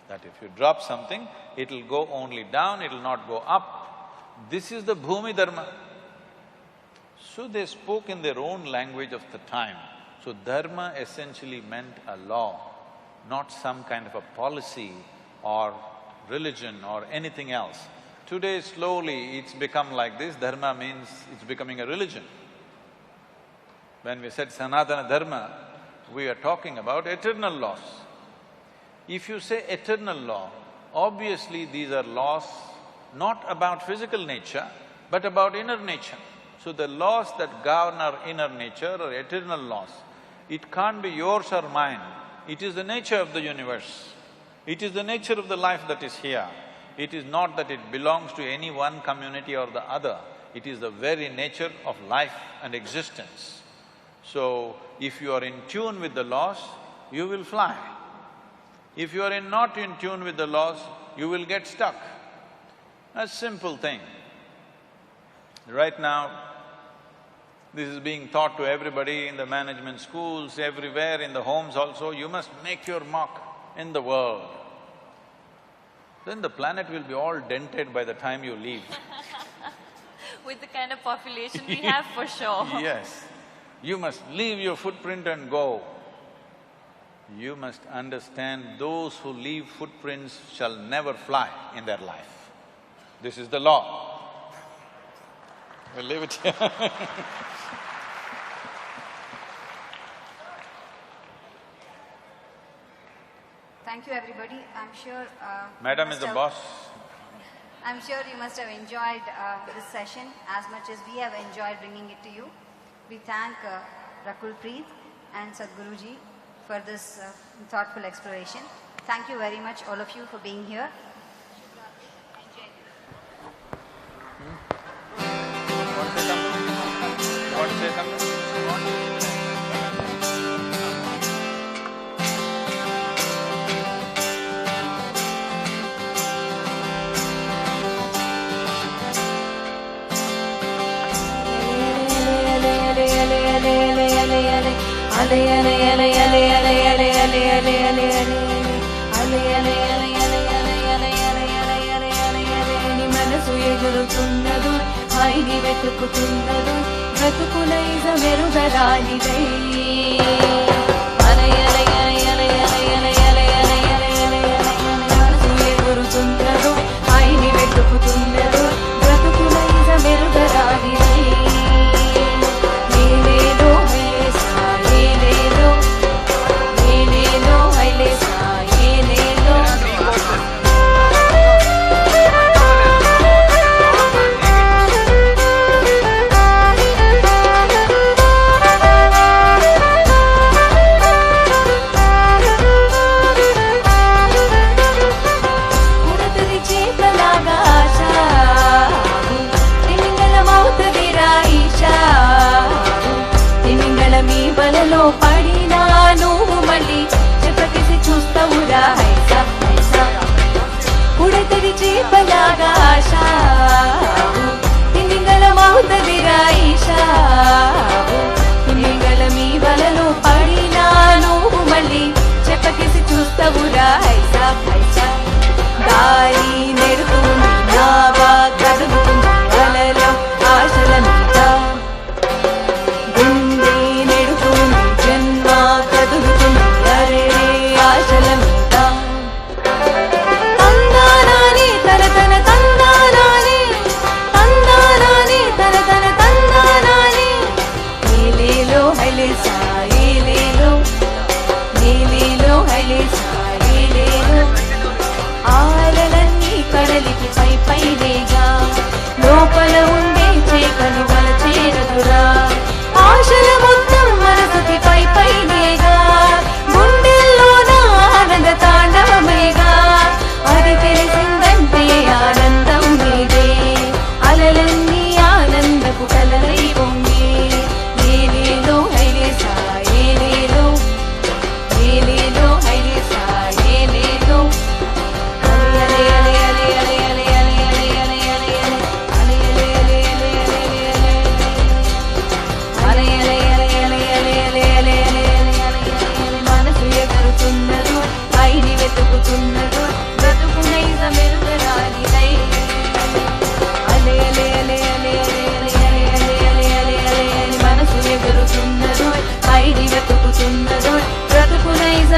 that if you drop something, it'll go only down, it'll not go up. This is the bhumi dharma. So they spoke in their own language of the time. So dharma essentially meant a law, not some kind of a policy or religion or anything else. Today slowly it's become like this, dharma means it's becoming a religion. When we said Sanatana Dharma, we are talking about eternal laws. If you say eternal law, obviously these are laws not about physical nature, but about inner nature. So the laws that govern our inner nature are eternal laws. It can't be yours or mine, it is the nature of the universe. It is the nature of the life that is here. It is not that it belongs to any one community or the other, it is the very nature of life and existence. So, if you are in tune with the laws, you will fly. If you are not in tune with the laws, you will get stuck. A simple thing. Right now, this is being taught to everybody in the management schools, everywhere, in the homes also, you must make your mark in the world. Then the planet will be all dented by the time you leave. With the kind of population we have, for sure. Yes. You must leave your footprint and go. You must understand those who leave footprints shall never fly in their life. This is the law. We'll leave it here. Thank you, everybody. I'm sure… Madam is the boss. I'm sure you must have enjoyed this session as much as we have enjoyed bringing it to you. We thank Rakul Preet and Sadhguruji for this thoughtful exploration. Thank you very much, all of you, for being here. Want to say something? మనసు ఎగురుతున్నదు హాయిని వెతుకుతున్నదు బ్రతుకులైజ మెరుగరానిదై మనసు ఎగురుతున్నదు హాయిని వెతుకుతున్నదు బ్రతుకులైజ మెరుగరానిదై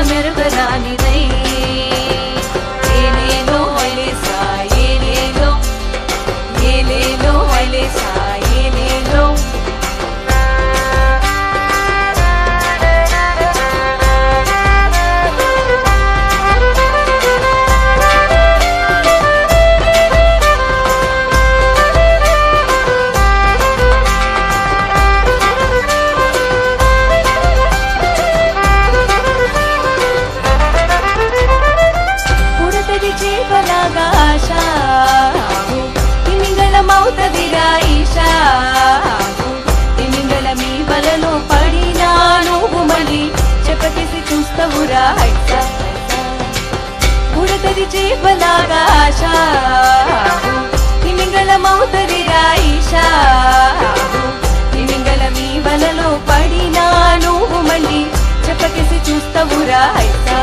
మెరుగరానిదై ఏలేలో హైలేసా ఏలేలో ఏలేలో హైలేసా ఏలేలో చేపలాగా ఆశ తిమింగళమవుతదిరా ఈశా తిమింగళ మీ వలలో పడినా నువ్వు మళ్ళీ చెప్పకేసి చూస్తావురా ఐసా ఉడతది చేపలాగా ఆశ తిమింగళమవుతదిరా ఈశా తిమింగళ మీ వలలో పడినా నువ్వు మళ్ళీ చెప్పకేసి చూస్తావురా ఐసా